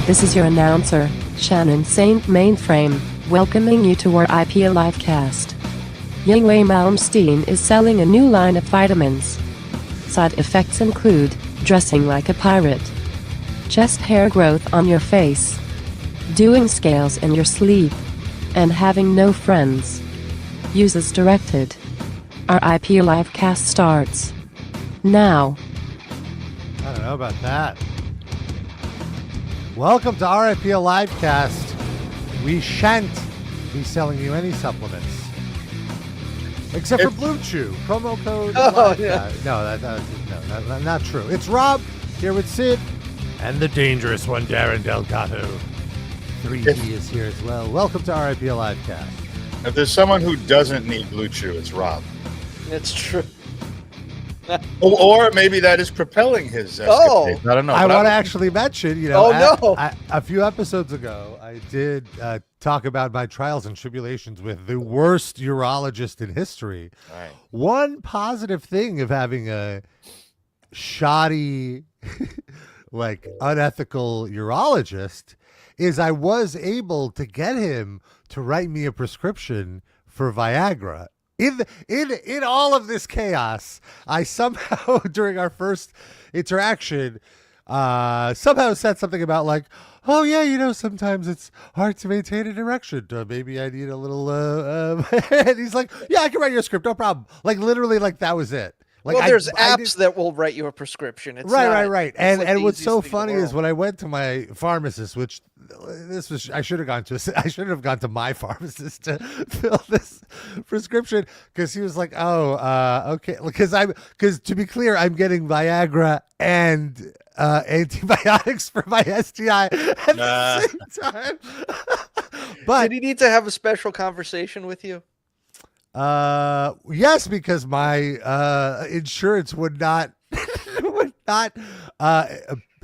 This is your announcer, Shannon Saint Mainframe, welcoming you to our IP Livecast. Yngwie Malmsteen is selling a new line of vitamins. Side effects include dressing like a pirate, chest hair growth on your face, doing scales in your sleep, and having no friends. Use as directed. Our IP Livecast starts now. I don't know about that. Welcome to RIP Livecast. We shan't be selling you any supplements. Except for Blue Chew. Promo code. Oh, yeah. No, not true. It's Rob here with Sid and the dangerous one, Darren Delgado. 3D is here as well. Welcome to RIP Livecast. If there's someone who doesn't need Blue Chew, it's Rob. It's true. Or maybe that is propelling his escapades. I don't know. I want to actually mention, a few episodes ago, I did talk about my trials and tribulations with the worst urologist in history. Right. One positive thing of having a shoddy, unethical urologist is I was able to get him to write me a prescription for Viagra. In all of this chaos, I somehow, during our first interaction, somehow said something about oh yeah, sometimes it's hard to maintain an erection. Maybe I need a little. And he's like, yeah, I can write you a script, no problem. Literally, that was it. There's apps that will write you a prescription. It's right. And what's so funny is when I went to my pharmacist, which I should have gone to my pharmacist to fill this prescription, because he was like, okay, because to be clear, I'm getting Viagra and antibiotics for my STI at the same time. But did he need to have a special conversation with you? Yes, because my insurance would not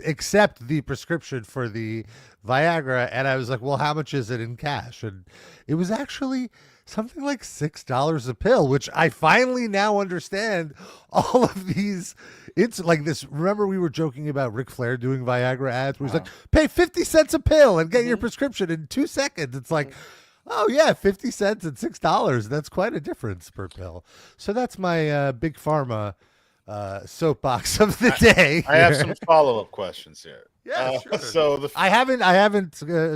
accept the prescription for the Viagra, and I was like, well, how much is it in cash? And it was actually something like $6 a pill, which I finally now understand. All of these, it's like this. Remember, we were joking about Ric Flair doing Viagra ads, where he's like, pay 50 cents a pill and get your prescription in 2 seconds. It's like, oh yeah, 50 cents and $6. That's quite a difference per pill. So that's my big pharma soapbox of the day. I have some follow-up questions here. Yeah, sure. So I haven't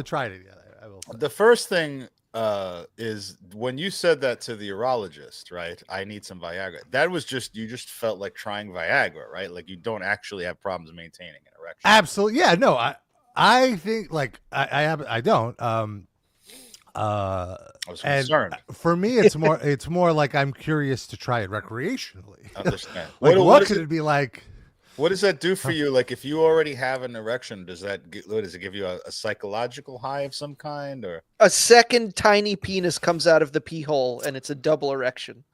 tried it yet. I will say. The first thing is when you said that to the urologist, right? I need some Viagra. That was you just felt like trying Viagra, right? Like you don't actually have problems maintaining an erection. Absolutely, yeah. No, I think I don't. I was concerned. For me, it's more like I'm curious to try it recreationally. I understand. What could it be like? What does that do for you? Like, if you already have an erection, does it give you a psychological high of some kind, or a second tiny penis comes out of the pee hole and it's a double erection?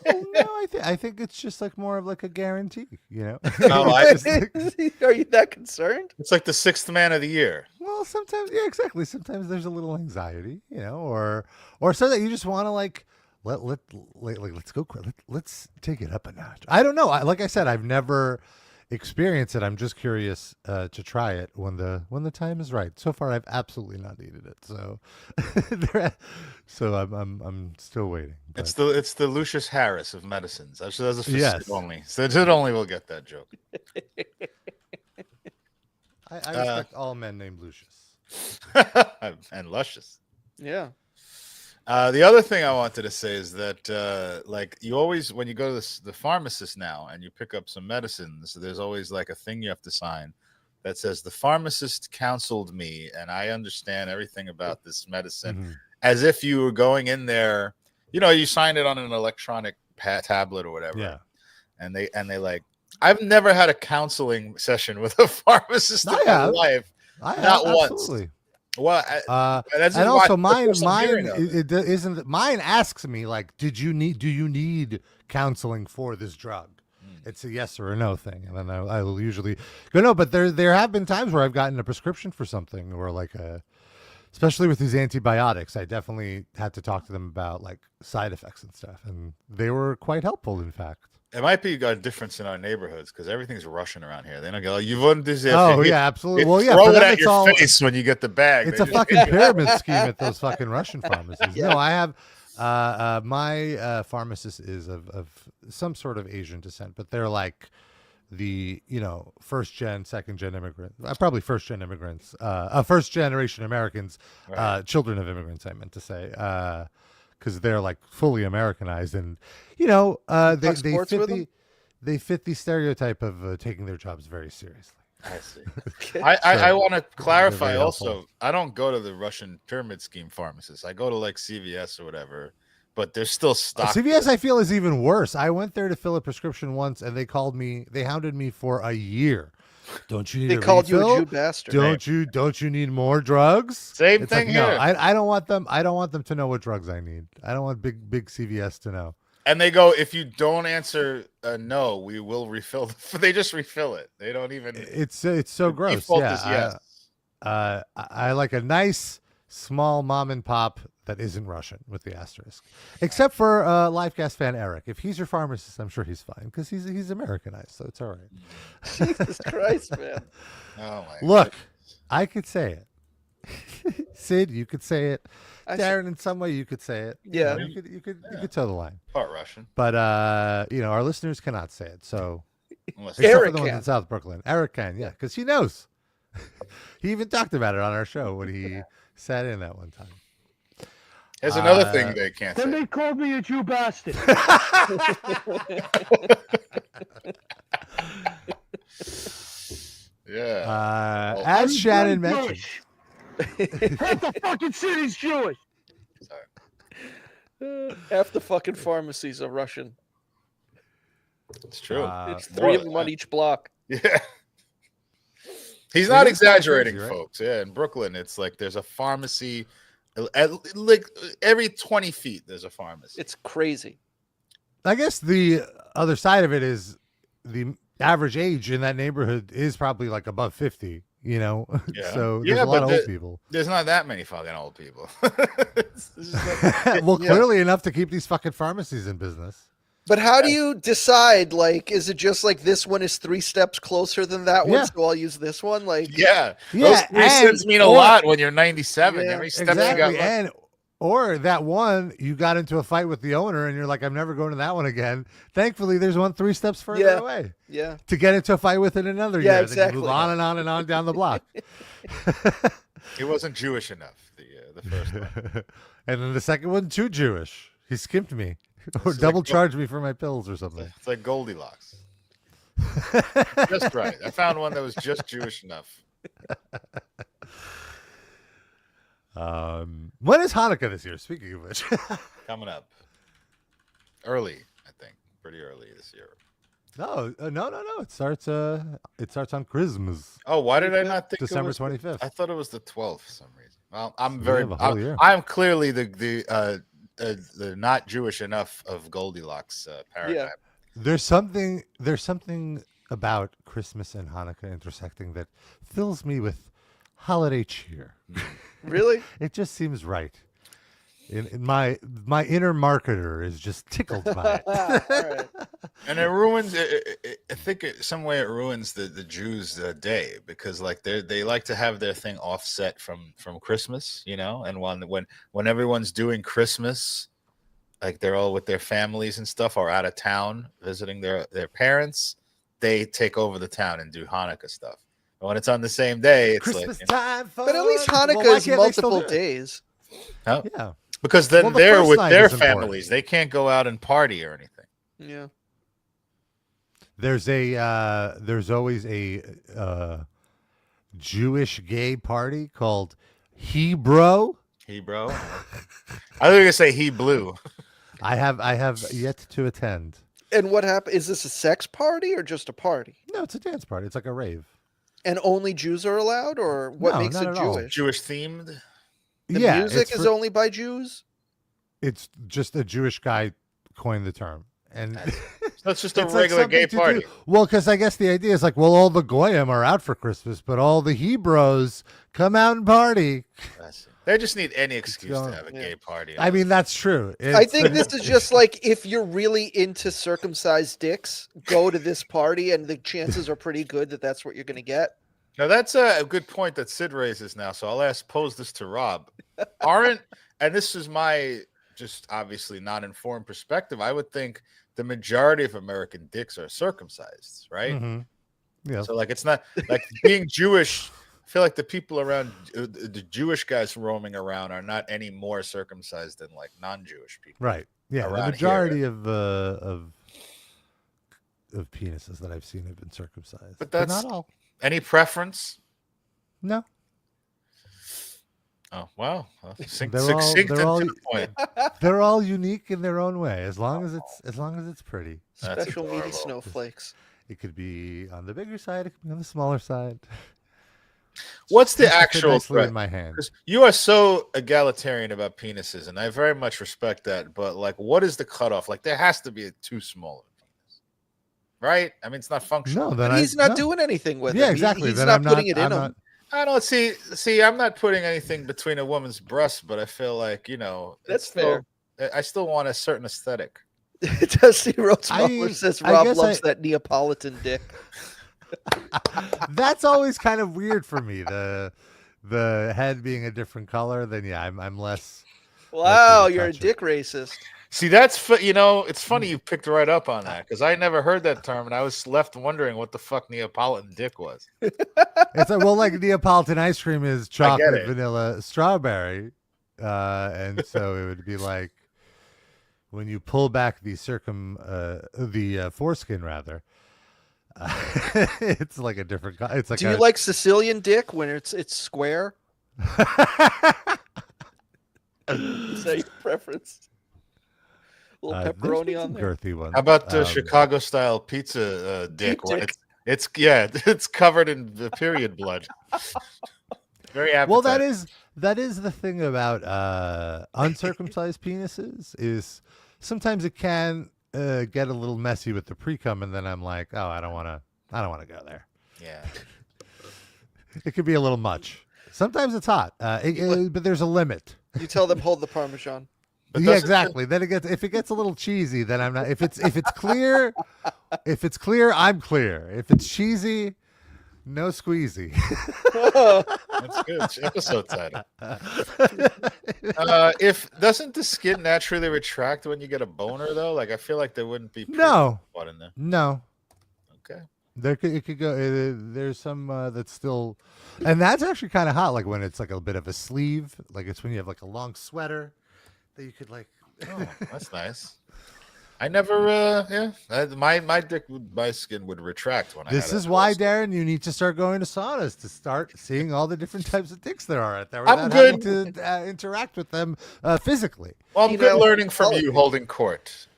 No, I think it's just more of a guarantee, No, are you that concerned? It's like the sixth man of the year. Well, sometimes, yeah, exactly. Sometimes there's a little anxiety, or so that you just want to let's go. Let's take it up a notch. I don't know. Like I said, I've never experienced it. I'm just curious to try it when the time is right. So far, I've absolutely not needed it. So, so I'm still waiting. But. It's the Lucius Harris of medicines. That's a yes. only. So it only will get that joke. I respect all men named Lucius and luscious. Yeah. The other thing I wanted to say is that, you always, when you go to the pharmacist now and you pick up some medicines, there's always a thing you have to sign that says the pharmacist counseled me and I understand everything about this medicine, as if you were going in there. You sign it on an electronic tablet or whatever. Yeah. And they I've never had a counseling session with a pharmacist in my life. Not once. Absolutely. Well, and also mine isn't. Mine asks me do you need counseling for this drug? It's a yes or a no thing, and then I will usually go no. But there have been times where I've gotten a prescription for something, or especially with these antibiotics, I definitely had to talk to them about side effects and stuff, and they were quite helpful, in fact. It might be a difference in our neighborhoods because everything's Russian around here. They don't go, you wouldn't do this. Oh, yeah, absolutely. Well, yeah, throw for it them, at it's your all, face when you get the bag. it's They a just- fucking pyramid scheme at those fucking Russian pharmacies. Yeah. No, I have my pharmacist is of some sort of Asian descent, but they're like the first gen, second gen immigrant, probably first gen immigrants, first generation Americans, Right. children of immigrants. I meant to say, because they're like fully Americanized, and they Talk they sports fit with the them? they fit the stereotype of taking their jobs very seriously. I see. Okay. I want to clarify very also. helpful. I don't go to the Russian pyramid scheme pharmacists. I go to like CVS or whatever, but there's still stock. CVS, I feel, is even worse. I went there to fill a prescription once, and they hounded me for a year. Don't you need They a called you refill? a Jew bastard. Don't you need more drugs? Same It's thing like, no, here. I don't want them. I don't want them to know what drugs I need. I don't want big CVS to know. And they go, if you don't answer no, we will refill. They just refill it. They don't even. It's so the gross. default Yeah, is yes. I like a nice small mom and pop that isn't Russian with the asterisk, except for Livecast fan Eric. If he's your pharmacist, I'm sure he's fine because he's Americanized, so it's all right. Jesus Christ, man. Oh my. Look, I could say it. Sid, you could say it. I Darren, in some way, you could say it. Yeah. You could toe the line. Part Russian. But our listeners cannot say it. So Unless except Eric for the ones can. in South Brooklyn, Eric can, yeah, because he knows. He even talked about it on our show when he sat in that one time. There's another thing they can't Then say. they called me a Jew bastard. Yeah. As I'm Shannon very mentioned, Jewish. Half the fucking city's Jewish. Sorry. Half the fucking pharmacies are Russian. It's true. It's more three of than them on that. each block. Yeah. He's not is kinda exaggerating, crazy, right? folks. Yeah, in Brooklyn, it's like there's a pharmacy. Like every 20 feet, there's a pharmacy. It's crazy. I guess the other side of it is the average age in that neighborhood is probably like above 50, Yeah. so Yeah, there's a lot but of old people. There's not that many fucking old people. It's just Well, yeah. clearly enough to keep these fucking pharmacies in business. But how do you decide? Like, is it just like this one is 3 steps closer than that one, Yeah. so I'll use this one? Like, Yeah. Yeah, Those 3 cents mean a or- lot when you're 97. Yeah, Every step you got Exactly, left. and or that one you got into a fight with the owner, and you're like, I'm never going to that one again. Thankfully, there's one 3 steps further Yeah. away yeah, to get into a fight with in another Yeah, year. exactly. Then you move on and on down the block. He wasn't Jewish enough. The first one. And then the second one, too Jewish. He skimped me or is double like- charged me for my pills or something. It's like Goldilocks. Just right. I found one that was just Jewish enough. When is Hanukkah this year? Speaking of which, Coming up. Early, I think. Pretty early this year. no. It starts on Christmas, Oh, why did I not think December it was 25th. I thought it was the 12th for some reason. Well, I'm we very have a whole year. I'm clearly the not Jewish enough of Goldilocks paradigm. There's something about Christmas and Hanukkah intersecting that fills me with holiday cheer. really? It just seems right. In my inner marketer is just tickled by it. All right. And it ruins. I think some way it ruins the Jews' day because like they like to have their thing offset from Christmas, and when everyone's doing Christmas, like they're all with their families and stuff or out of town visiting their parents, they take over the town and do Hanukkah stuff. And when it's on the same day, it's Christmas like time, But at least fun. Hanukkah Well, why is can't they still multiple do it? days. oh, Yeah. because then Well, the they're first with night their is important. families. They can't go out and party or anything. Yeah. There's always a Jewish gay party called Hebrew. Hebrew. I was gonna say he blew. I have yet to attend. And what happened? Is this a sex party or just a party? No, it's a dance party. It's like a rave. And only Jews are allowed, or what No, makes not it at all. Jewish? Jewish themed. The yeah, music it's is only by Jews. it's just a Jewish guy coined the term, and That's just a it's like regular gay something to party. do. Well, because I guess the idea is like, well, all the goyim are out for Christmas, but all the Hebrews come out and party. I see. They just need any excuse going- to have a gay party. I mean, that's true. I think this is just like if you're really into circumcised dicks, go to this party, and the chances are pretty good that that's what you're going to get. Now that's a good point that Sid raises now. So I'll pose this to Rob. And this is my just obviously not informed perspective. I would think the majority of American dicks are circumcised, right? Mm-hmm. Yeah. So like it's not like being Jewish. I feel like the people around the Jewish guys roaming around are not any more circumcised than like non-Jewish people. Right. Yeah. The majority of penises that I've seen have been circumcised, but that's not all. Any preference? No. Oh wow! They're all unique in their own way. As long as it's pretty. Special meaty snowflakes. It could be on the bigger side. It could be on the smaller side. What's the actual threat? In my hand? You are so egalitarian about penises, and I very much respect that. But like, what is the cutoff? Like, there has to be a too small penis, right? I mean, it's not functional. No, then he's not doing anything with it. Yeah, exactly. He's then not I'm putting not, it in I'm him. not, I don't see. I'm not putting anything between a woman's breasts, but I feel like that's fair. I still want a certain aesthetic. Dusty Rhodes Muller says Rob loves that Neapolitan dick. That's always kind of weird for me. The head being a different color, then yeah, I'm less. Wow, you're a dick racist. See, that's it's funny you picked right up on that because I never heard that term, and I was left wondering what the fuck Neapolitan dick was. It's like Neapolitan ice cream is chocolate, vanilla, strawberry, and so it would be like when you pull back the foreskin rather. It's like a different. It's like. Do you like Sicilian dick when it's square? Is that your preference? A little pepperoni on there. Girthy one. How about Chicago style pizza dick? Where it's covered in the period blood. Very appetizing. Well, that is the thing about uncircumcised penises is sometimes it can get a little messy with the pre-cum, and then I'm like, oh, I don't want to go there. Yeah, it could be a little much. Sometimes it's hot, but there's a limit. You tell them hold the Parmesan. Yeah, exactly. Then if it gets a little cheesy, then I'm not. If it's clear, I'm clear. If it's cheesy, no squeezy. That's good. Episode title. If doesn't the skin naturally retract when you get a boner though? Like I feel like there wouldn't be no in there. No. Okay. It could go. There's some that's still, and that's actually kind of hot. Like when it's like a bit of a sleeve. Like it's when you have like a long sweater that you could like. Oh, that's nice. I never, my skin would retract when This is why, Darren, you need to start going to saunas to start seeing all the different types of dicks there are out there without having to interact with them physically. Well, I'm good learning from you holding court.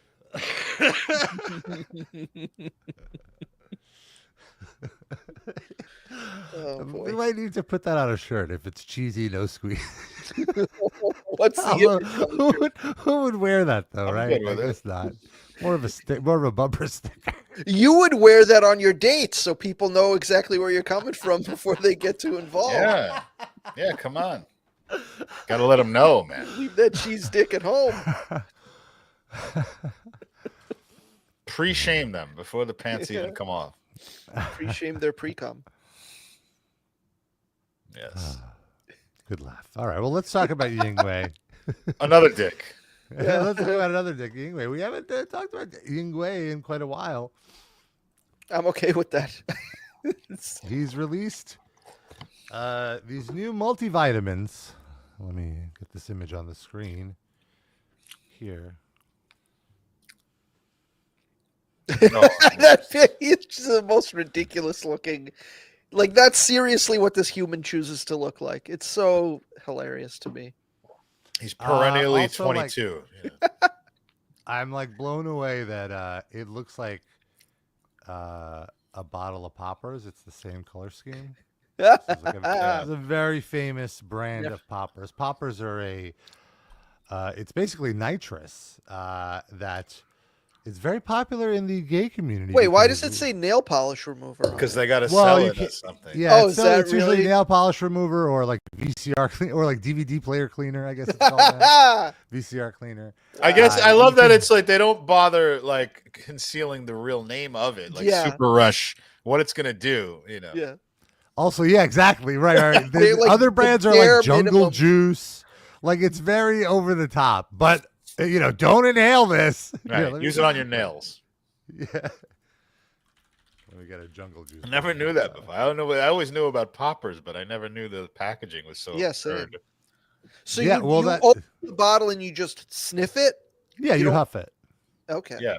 We might need to put that on a shirt if it's cheesy, no squeeze. What's who would wear that though? I'm right? good with I guess not. More of a bumper sticker. You would wear that on your dates so people know exactly where you're coming from before they get too involved. Yeah, come on. Got to let them know, man. Leave that cheese dick at home. Pre-shame them before the pants even come off. Pre-shame their pre-cum. Yes. Good laugh. All right. Well, let's talk about Yngwie. Another dick. Yeah, let's talk about another dick, Yngwie. We haven't talked about Yngwie in quite a while. I'm okay with that. He's released these new multivitamins. Let me get this image on the screen here. That is the most ridiculous looking. Like, that's seriously what this human chooses to look like. It's so hilarious to me. He's perennially also, 22. I'm like blown away that it looks like a bottle of poppers. It's the same color scheme. It's a very famous brand of poppers. Poppers are it's basically nitrous that It's very popular in the gay community. Wait, why does because- it say nail polish remover? on Because it? they got to Well, sell you it as can't- something. Yeah, Oh, it's, is that it's usually really? nail polish remover or like VCR cleaner or like DVD player cleaner, I guess it's called now. VCR cleaner. I guess I you love that can- it's like they don't bother like concealing the real name of it, like Yeah. Super Rush, what it's gonna do, you know. Yeah. Also, yeah, exactly. Right. They're like Other the brands are bare like Jungle minimum. Juice. Like it's very over the top. But don't inhale this. Right. Here, let me Use see. it on your nails. Yeah. We got a Jungle Juice. I never knew that before. I don't know. I always knew about poppers, but I never knew the packaging was so Yeah, same. absurd. So Yeah, you, well, you that- open the bottle and you just sniff it? Yeah, You you don't- huff it. Okay. Yeah,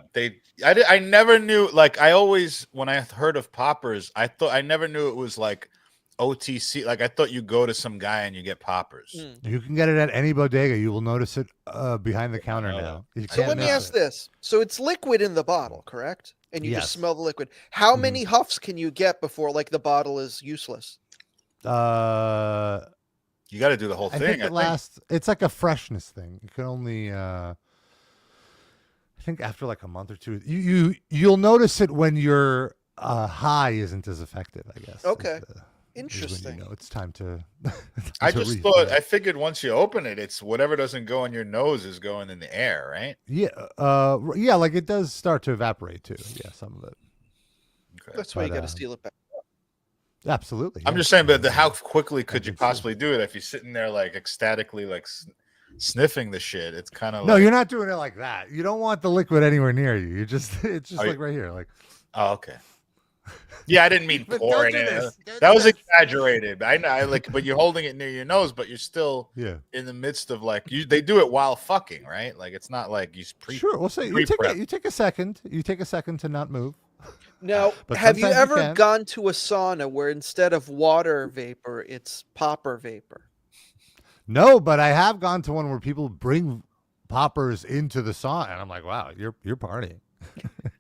I never knew. Like I always, when I heard of poppers, I never knew it was like OTC. Like I thought you go to some guy and you get poppers. Mm. You can get it at any bodega. You will notice it behind the counter know now. You So can't let me miss ask it. this. So it's liquid in the bottle, correct? And you Yes. just smell the liquid. How Mhm. many huffs can you get before like the bottle is useless? You got to do the whole I thing. think it lasts. It's like a freshness thing. You can only. I think after like a month or two, you'll notice it when your high isn't as effective. I guess. Okay. is when Interesting. it's time to. I to just refill. thought. I figured once you open it, it's whatever doesn't go in your nose is going in the air, right? Yeah. Yeah. Like it does start to evaporate too. Yeah. Some of it. Okay. That's why you But, got to steal it back. Absolutely. I'm yeah. just saying, but how quickly could you think so. possibly do it if you're sitting there like ecstatically like sniffing the shit? It's kind of No, like, you're not doing it like that. You don't want the liquid anywhere near you. You just it's just Are you- like right here. Like oh, okay. Yeah, I didn't mean But pouring don't do it. this. Don't That do was this. exaggerated. I know, but you're holding it near your nose, but you're still yeah. in the midst of like they do it while fucking, right? Like it's not like you Sure. We'll say pre-prep. you take a second. You take a second to not move. Now, But have you sometimes you ever can. gone to a sauna where instead of water vapor, it's popper vapor? No, but I have gone to one where people bring poppers into the sauna, and I'm like, wow, you're partying.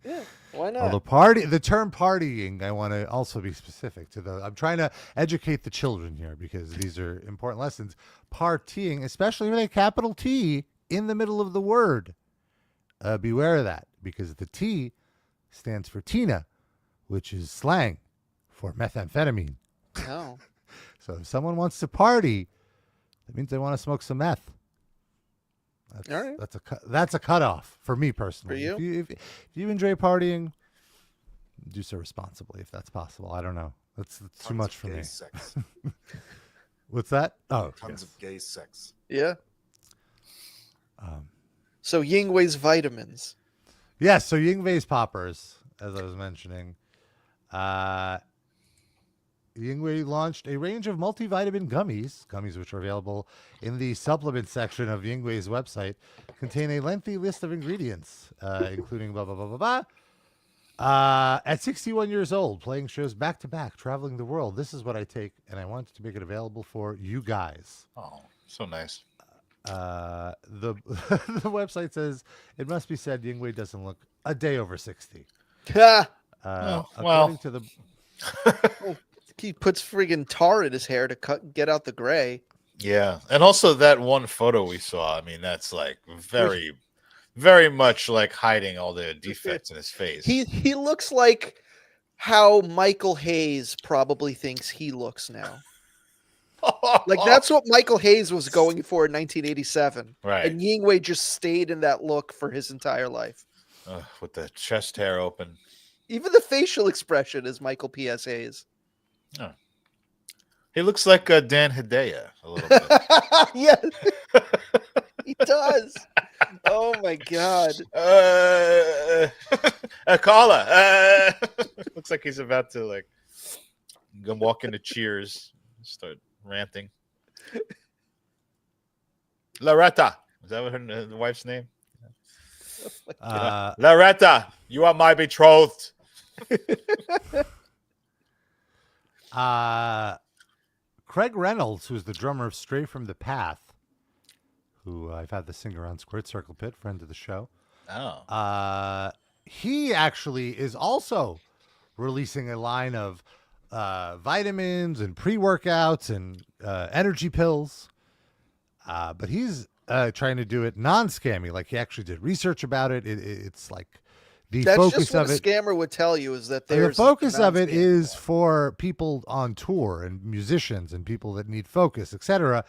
Yeah, why not? Although the term partying, I want to also be specific to I'm trying to educate the children here because these are important lessons. Partying, especially with a capital T in the middle of the word. Beware of that because the T stands for Tina, which is slang for methamphetamine. No. So if someone wants to party, that means they want to smoke some meth. That's, All right. That's a cutoff for me personally. For you? If you enjoy partying, do so responsibly if that's possible. I don't know. That's too much for me. Sex. What's that? Oh, Tons yes. of gay sex. Yeah. Um, So Yngwie's vitamins. yes. So Yngwie's poppers, as I was mentioning, Yngwie launched a range of multivitamin gummies which are available in the supplement section of Yngwie's website, contain a lengthy list of ingredients, including blah, blah, blah, blah, blah. At 61 years old, playing shows back to back, traveling the world, this is what I take, and I wanted to make it available for you guys. Oh, so nice. The the website says, it must be said Yngwie doesn't look a day over 60. Ha! Oh, According well. to the He puts friggin' tar in his hair to get out the gray. Yeah, and also that one photo we saw. I mean, that's like very, very much like hiding all the defects in his face. He looks like how Michael Hayes probably thinks he looks now. Like that's what Michael Hayes was going for in 1987. Right. And Yngwie just stayed in that look for his entire life. With the chest hair open. Even the facial expression is Michael P.S. Hayes. Oh. He looks like Dan Hedaya a little bit. Yeah, he does. Oh my god. A caller. Looks like he's about to like go walk into Cheers, start ranting. Loretta, is that what her the wife's name? Loretta, you are my betrothed. Craig Reynolds, who's the drummer of Stray from the Path, who I've had the singer on Squirt Circle Pit, friend of the show. Oh. He actually is also releasing a line of vitamins and pre-workouts and energy pills. But he's trying to do it non-scammy. Like he actually did research about it. It's like The That's focus just what of a it. scammer would tell you is that The there's focus of it is for people on tour and musicians and people that need focus, etc.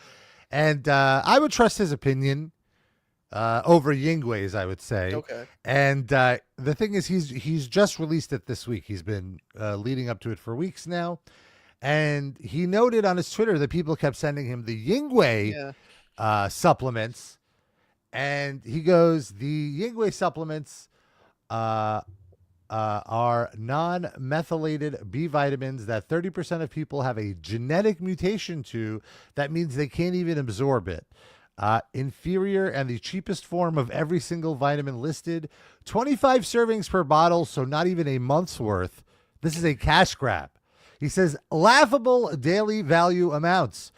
And I would trust his opinion over Yngwie's, I would say. Okay. And the thing is, he's just released it this week. He's been leading up to it for weeks now. And he noted on his Twitter that people kept sending him the Yngwie supplements. And he goes, the Yngwie supplements are non-methylated B vitamins that 30% of people have a genetic mutation to. That means they can't even absorb it. Inferior and the cheapest form of every single vitamin listed. 25 servings per bottle, so not even a month's worth. This is a cash grab. He says laughable daily value amounts.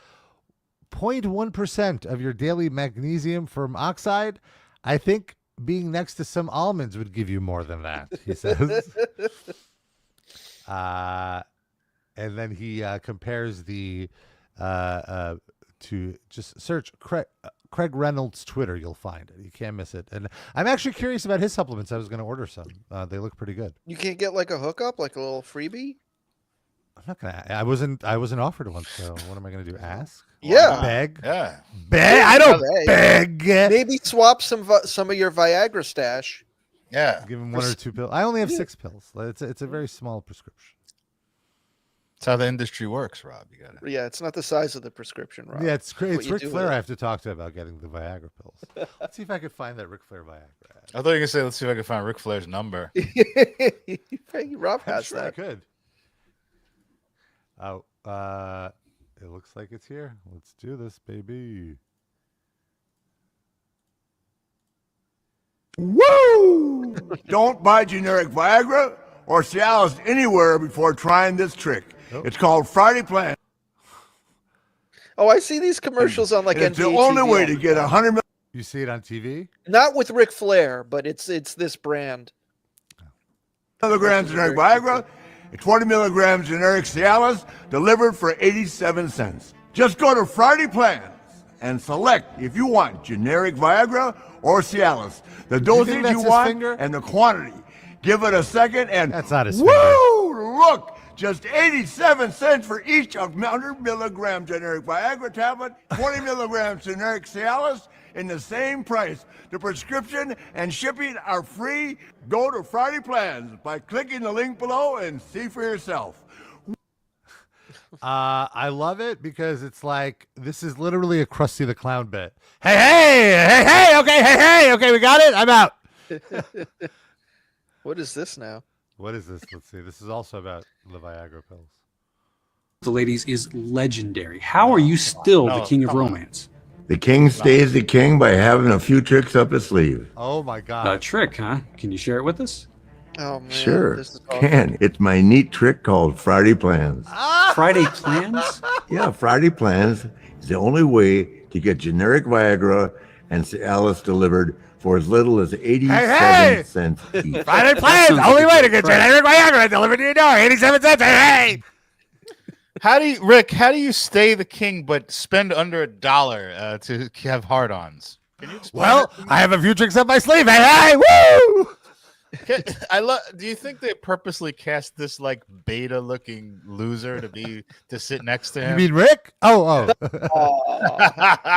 0.1% of your daily magnesium from oxide. I think being next to some almonds would give you more than that, he says. And then he compares the to just search Craig Reynolds' Twitter. You'll find it. You can't miss it. And I'm actually curious about his supplements. I was going to order some. They look pretty good. You can't get like a hookup, like a little freebie? I'm not gonna. I wasn't offered one. So what am I gonna do? Ask? Yeah. Beg? Yeah. Beg? I don't Hey. beg. Maybe swap some of your Viagra stash. Yeah. Give him 1 or 2 pills. I only have 6 pills. It's a very small prescription. That's how the industry works, Rob. You got it. Yeah, it's not the size of the prescription, Rob. Yeah, it's what It's you Ric do Flair with it. I have to talk to about getting the Viagra pills. Let's see if I could find that Ric Flair Viagra ad. I thought you were going to say, let's see if I can find Ric Flair's number. Rob I'm has sure I that. could. Oh, it looks like it's here. Let's do this, baby. Woo! Don't buy generic Viagra or Cialis anywhere before trying this trick. Nope. It's called Friday Plan. Oh, I see these commercials on like And it's the NBA only TV way all to the get time. 100 You see it on TV? Not with Ric Flair, but it's this brand. milligrams generic Viagra and 20 milligrams generic Cialis delivered for 87 cents. Just go to Friday Plans and select if you want generic Viagra or Cialis, the dosage that's you his want finger? and the quantity. Give it a second and That's not his woo! Look, just 87 cents for each of 100 milligram generic Viagra tablet, 20 milligrams generic Cialis in the same price. The prescription and shipping are free. Go to Friday Plans by clicking the link below and see for yourself. I love it because it's like this is literally a Krusty the Clown bit. Hey, okay, we got it. I'm out. What is this now? What is this? Let's see. This is also about the Viagra pills. The ladies is legendary. How are you still the king of romance? The king stays the king by having a few tricks up his sleeve. Oh my A God. trick, huh? Can you share it with us? Oh man, Sure, this is awful. can. It's my neat trick called Friday Plans. Friday plans? Yeah, Friday Plans is the only way to get generic Viagra and Cialis delivered for as little as 87 Hey! cents each. Friday plans. sounds Only like way a to get great generic Viagra delivered to your door. 87 cents. Hey. How do you stay the king but spend under $1 to have hard-ons? Can you explain Well, that? I have a few tricks up my sleeve. Hey, woo! Do you think they purposely cast this like beta-looking loser to sit next to You him? mean Rick? Oh. Aw.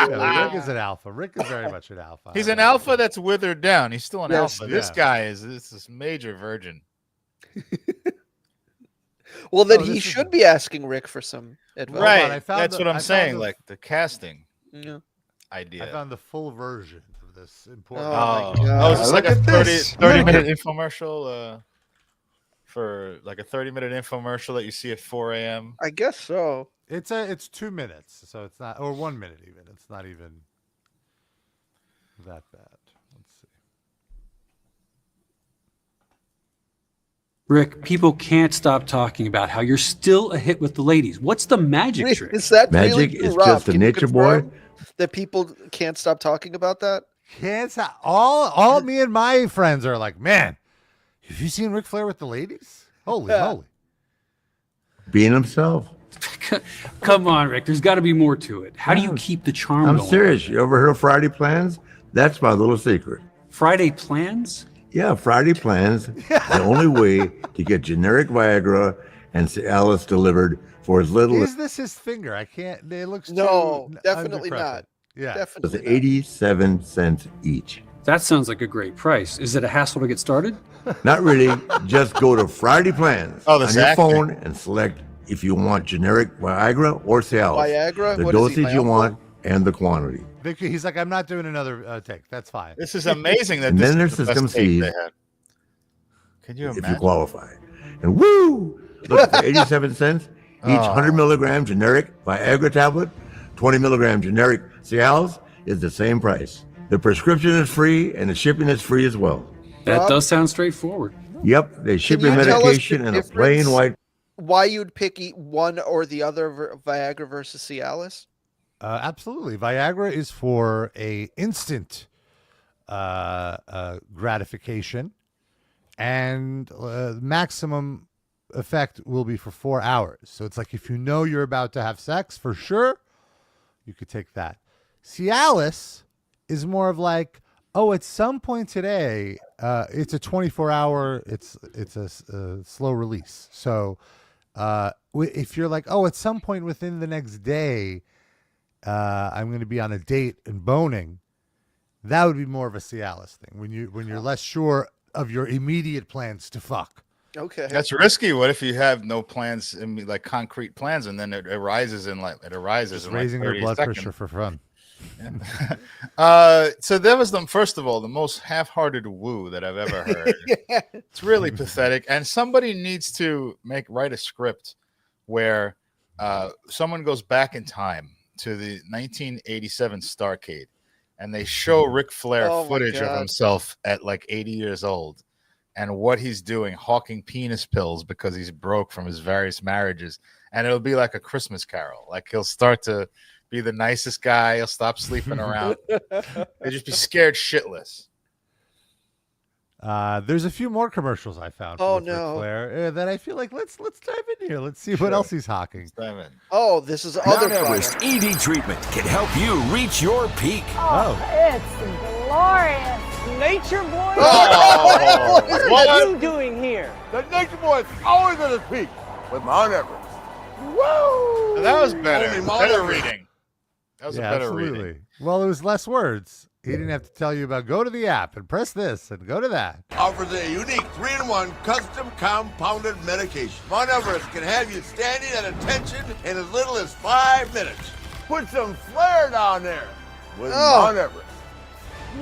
Yeah, Rick is an alpha. Rick is very much an alpha. He's an alpha that's withered down. He's still an Yes. alpha. This Yeah. guy is this major virgin. Well, then Oh, he this is- should be asking Rick for some advice. Right. I found That's the- what I I'm found saying. the- Like the casting Yeah. idea. I found the full version of this important. Oh, my Oh, God. is this Look like a at 30 this. 30-minute infomercial? For like a 30-minute infomercial that you see at 4 a.m. I guess so. It's 2 minutes, so it's not, or 1 minute even. It's not even that bad. Let's see. Rick, people can't stop talking about how you're still a hit with the ladies. What's the magic Wait, trick? is that really Magic true, is Rob? just a Can you nature boy. confirm that people can't stop talking about that? Can't stop. All me and my friends are like, man, have you seen Ric Flair with the ladies? Holy moly! Being himself. Come on, Rick. There's got to be more to it. How do you keep the charm I'm going? serious. You ever heard of Friday Plans? That's my little secret. Friday plans? Yeah, Friday plans. The only way to get generic Viagra and Cialis delivered for as little Is this his finger? I can't. It looks No, too definitely undercrusted. not. Yeah, as Definitely not. 87 cents each. That sounds like a great price. Is it a hassle to get started? Not really. Just go to Friday Plans Oh, on this your actor. phone and select if you want generic Viagra or Cialis. Viagra? The What is he, dosage my you uncle? want and the quantity. Victor, he's like, I'm not doing another take. That's fine. This is amazing that And this then their is the best system tape sees they had. Can you if imagine? you qualify. And woo! Look, for 87 cents, each 100 milligram generic Viagra tablet, 20 milligram generic Cialis is the same price. The prescription is free and the shipping is free as well. That does sound straightforward. Yep, they ship your you tell us medication the in a plain difference? white. Why you'd pick one or the other, Viagra versus Cialis? Absolutely. Viagra is for a instant gratification, and maximum effect will be for 4 hours. So it's like if you know you're about to have sex, for sure, you could take that. Cialis is more of like, oh, at some point today, it's a 24-hour, it's a slow release. So if you're like, oh, at some point within the next day, I'm going to be on a date and boning, that would be more of a Cialis thing when you're less sure of your immediate plans to fuck. Okay. That's risky. What if you have no plans, like concrete plans, and then it arises in like Just raising your blood pressure for fun. So that was first of all, the most half-hearted woo that I've ever heard. Yeah. It's really pathetic. And somebody needs to write a script where someone goes back in time to the 1987 Starrcade and they show Ric Flair Oh my footage of God. himself at like 80 years old and what he's doing, hawking penis pills because he's broke from his various marriages. And it'll be like a Christmas Carol. Like he'll start to be the nicest guy. He'll stop sleeping around. They'll just be scared shitless. There's a few more commercials I found. Oh, with Ric no. Flair, that I feel like let's dive in here. Let's see what else he's hawking. Oh, this is other Mount Everest product. ED treatment can help you reach your peak. Oh. It's glorious. Nature Boy? Oh, what are you doing here? The Nature Boy is always at his peak with Mount Everest. Woo! That was better. Only Mount Better Everest. reading. That was a better absolutely. reading. Well, it was less words. He didn't have to tell you about go to the app and press this and go to that. Offers a unique 3-in-1 custom compounded medication. Mount Everest can have you standing at attention in as little as 5 minutes. Put some flair down there with Mount Everest.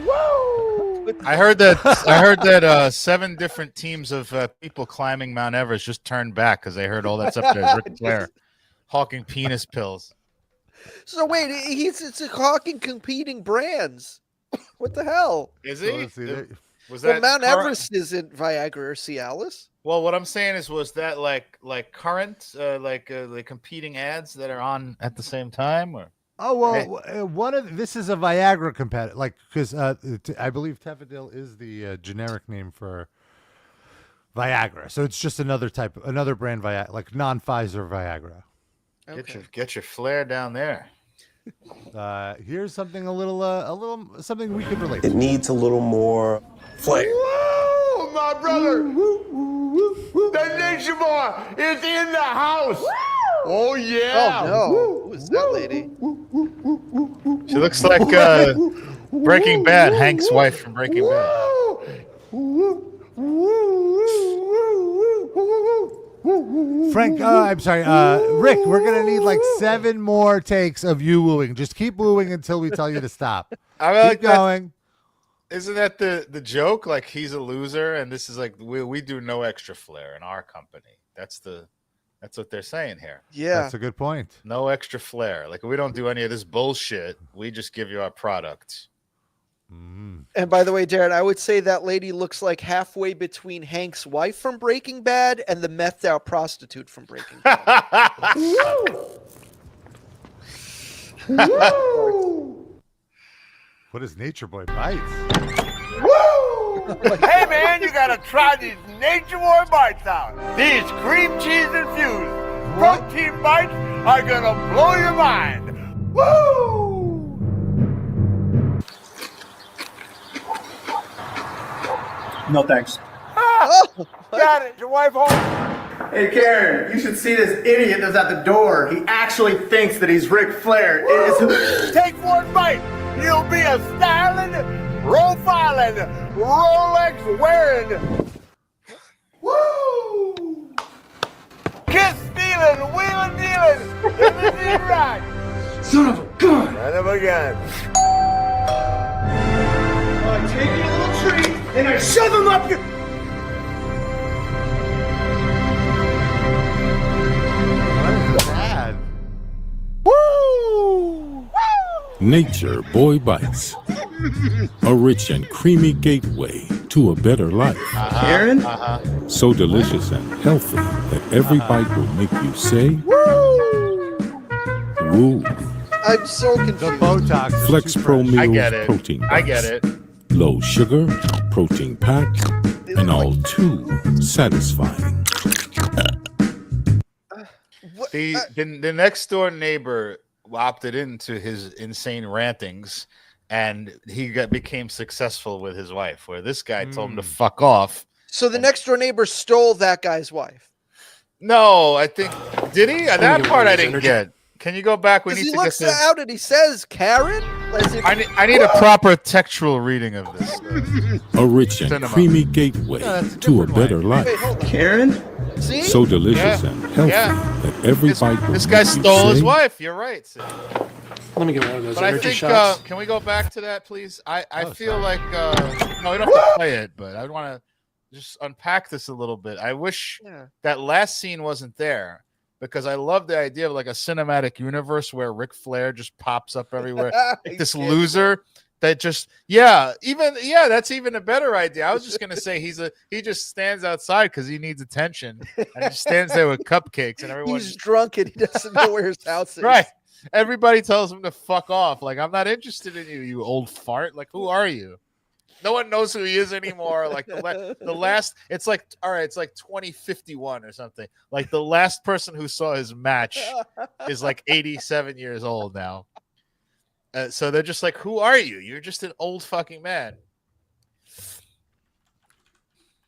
Woo! I heard that 7 different teams of people climbing Mount Everest just turned back because they heard all that's up there. Ric Flair hawking penis pills. So wait, it's hawking competing brands. What the hell? Is So he? let's see there. Was Well, that Mount current- Everest isn't Viagra or Cialis. Well, what I'm saying is, was that like current the competing ads that are on at the same time, or? Oh well, this is a Viagra competitor, like because I believe Tefidil is the generic name for Viagra, so it's just another brand Viagra, like non-Pfizer Viagra. Get your flair down there. Here's something a little something we could relate. It needs a little more flair. Woo, my brother! The Nature Boy is in the house! Oh, yeah! Oh no! Who is that lady? She looks like Breaking Bad, Hank's wife from Breaking Bad. Frank, I'm sorry, Rick, we're gonna need like 7 more takes of you wooing. Just keep wooing until we tell you to stop. I mean, Keep going. Isn't that the joke? Like he's a loser, and this is like we do no extra flair in our company. That's what they're saying here. Yeah, That's a good point. No extra flair. Like we don't do any of this bullshit. We just give you our product. And by the way, Darren, I would say that lady looks like halfway between Hank's wife from Breaking Bad and the methed out prostitute from Breaking Bad. What is Nature Boy bites? Woo! Hey, man, you gotta try these Nature Boy bites out. These cream cheese infused protein bites are gonna blow your mind. Woo! No thanks. Oh, Got it. Your wife home? Hey Karen, you should see this idiot that's at the door. He actually thinks that he's Ric Flair. Take one bite. You'll be a styling, profiling, Rolex wearing. Woo! Kiss stealing, wheeling dealing, everything right. Son of a gun! Son of a gun. I take you a little treat And I shove him up your. Bad. Woo! Nature Boy Bites. A rich and creamy gateway to a better life. Karen? So delicious and healthy that every bite will make you say, woo. I'm so confused. The Botox. is Flex too Pro fresh. I Meals get it. protein I bites. get it. Low sugar, protein packed, and all too satisfying. The next door neighbor opted into his insane rantings, and he became successful with his wife. Where this guy told him to fuck off. So the next door neighbor stole that guy's wife. No, I think did he? That part I didn't get. Can you go back? We need He to looks get this. out and he says, "Karen." As if, I need a proper textual reading of this. A rich and Cinema. creamy gateway to a better life. Wait, hold on. Karen? See? So delicious Yeah. and healthy Yeah. that every bite will This guy make you stole his say, wife. You're right, Sid. Let me get one of those But I energy think shots. can we go back to that, please? I feel sorry. like no, we don't have to play it, but I want to just unpack this a little bit. I wish Yeah. that last scene wasn't there because I love the idea of like a cinematic universe where Ric Flair just pops up everywhere. Like this loser that just that's even a better idea. I was just gonna say he just stands outside because he needs attention and just stands there with cupcakes and everyone He's drunk and he doesn't know where his house is. right. Everybody tells him to fuck off. Like, I'm not interested in you, you old fart. Like, who are you? No one knows who he is anymore. Like the last, it's like, all right, it's like 2051 or something. Like the last person who saw his match is like 87 years old now. So they're just like, who are you? You're just an old fucking man.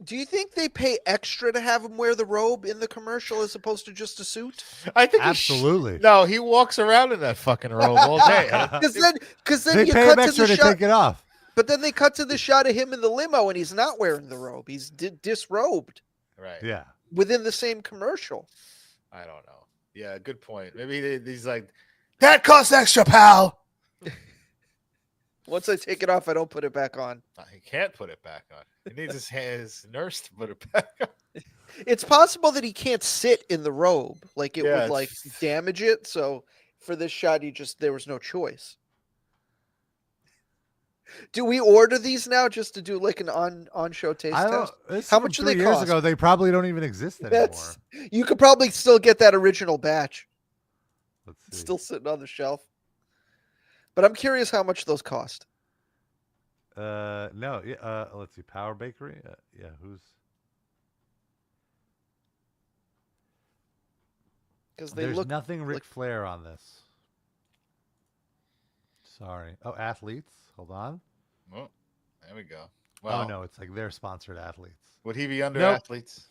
Do you think they pay extra to have him wear the robe in the commercial as opposed to just a suit? I think Absolutely. No, he walks around in that fucking robe all day. Because then They you pay cut him to extra the to shot. take it off. But then they cut to the shot of him in the limo and he's not wearing the robe. He's disrobed Right. Yeah. within the same commercial. I don't know. Yeah, good point. Maybe he's like, that costs extra, pal. Once I take it off, I don't put it back on. He can't put it back on. He needs his nurse to put it back on. It's possible that he can't sit in the robe. Like it Yeah, would like damage it. So for this shot, there was no choice. Do we order these now just to do like an on-show taste test? How much do they 3 years cost? ago? They probably don't even exist anymore. You could probably still get that original batch. Let's It's see. still sitting on the shelf. But I'm curious how much those cost. No. Yeah. Let's see. Power Bakery. Yeah. Who's? Because they There's look nothing Ric like Flair on this. Sorry. Oh, athletes. Hold on. Oh, there we go. Oh Wow. no, it's like they're sponsored athletes. Would he be under Nope. athletes?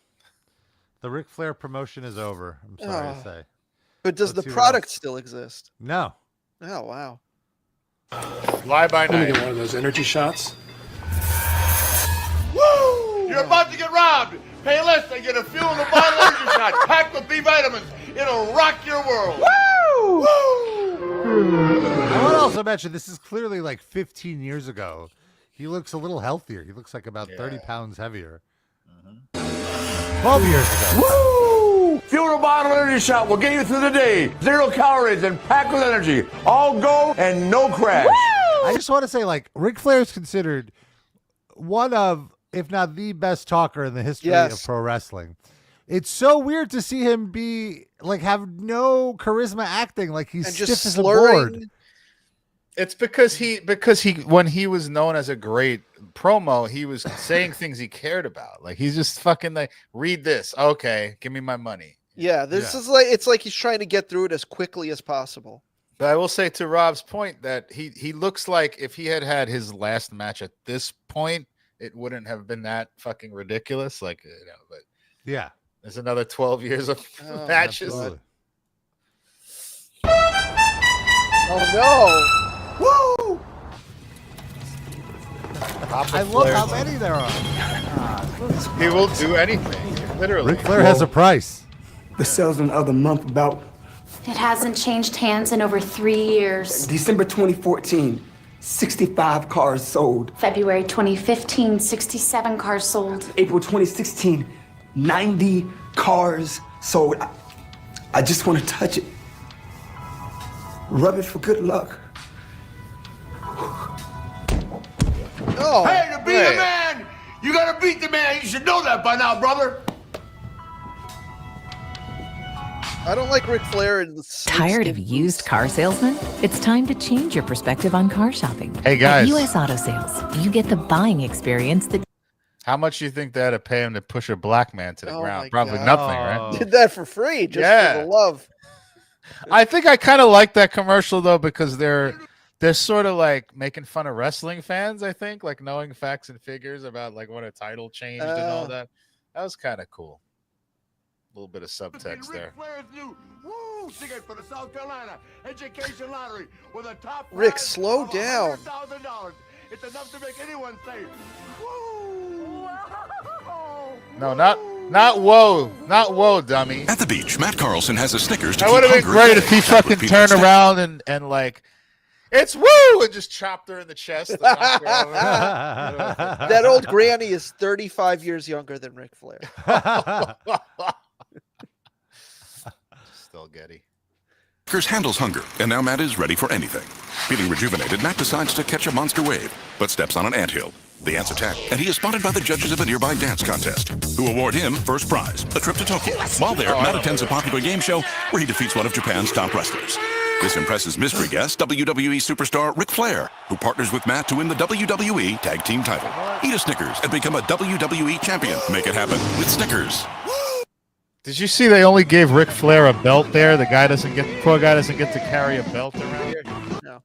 The Ric Flair promotion is over. I'm sorry to Oh. say. But does Let's the see what product else. still exist? No. Oh wow. Fly by Let me night. get one of those energy shots. Woo! You're about to get robbed. Pay less and get a fuel in the bottle energy shot packed with B vitamins. It'll rock your world. Woo! I want to also mention this is clearly like 15 years ago. He looks a little healthier. He looks like about 30 pounds heavier. 12 years ago. Woo! Fuel in a bottle energy shot will get you through the day. 0 calories and packed with energy. All go and no crash. I just want to say, like, Ric Flair is considered one of, if not the best talker in the history of pro wrestling. It's so weird to see him be like have no charisma acting, like he's And stiff just as a board. slurring. It's because he when he was known as a great promo, he was saying things he cared about. Like he's just fucking like, read this. Okay, give me my money. Yeah, this is like it's like he's trying to get through it as quickly as possible. But I will say to Rob's point that he looks like if he had his last match at this point, it wouldn't have been that fucking ridiculous. Like, but yeah, there's another 12 years of matches. Absolutely. Oh no! Woo! I love how many there are. He will do anything, literally. Ric Flair has a price. The salesman of the month about It hasn't changed hands in over 3 years. December 2014, 65 cars sold. February 2015, 67 cars sold. April 2016, 90 cars sold. I just want to touch it. Rub it for good luck. Oh, hey, to be a man, you gotta beat the man. You should know that by now, brother. I don't like Ric Flair in the Tired of used car salesmen? It's time to change your perspective on car shopping. Hey, guys. At U.S. Auto Sales, you get the buying experience that... How much do you think they had to pay him to push a black man to the ground? Probably God. nothing, right? Did that for free, just for the love. I think I kind of like that commercial though, because they're sort of like making fun of wrestling fans. I think, like, knowing facts and figures about like when a title changed and all that. That was kind of cool. A little bit of subtext there. Flair's new ticket for the South Carolina Education Lottery with a top Rick, prize slow of down. $100,000. It's enough to make anyone say, No, not whoa, dummy. At the beach, Matt Carlson has a Snickers to That keep would have been hungry. great if he fucking turned around and like, it's woo, and just chopped her in the chest. And knocked her over. That old granny is 35 years younger than Ric Flair. Still Getty. Snickers handles hunger, and now Matt is ready for anything. Feeling rejuvenated, Matt decides to catch a monster wave, but steps on an anthill. The ants attack, and he is spotted by the judges of a nearby dance contest, who award him first prize, a trip to Tokyo. While there, Matt attends a popular game show where he defeats one of Japan's top wrestlers. This impresses mystery guest WWE superstar Ric Flair, who partners with Matt to win the WWE Tag Team title. Eat a Snickers and become a WWE champion. Make it happen with Snickers. Did you see they only gave Ric Flair a belt there? The poor guy doesn't get to carry a belt around. No.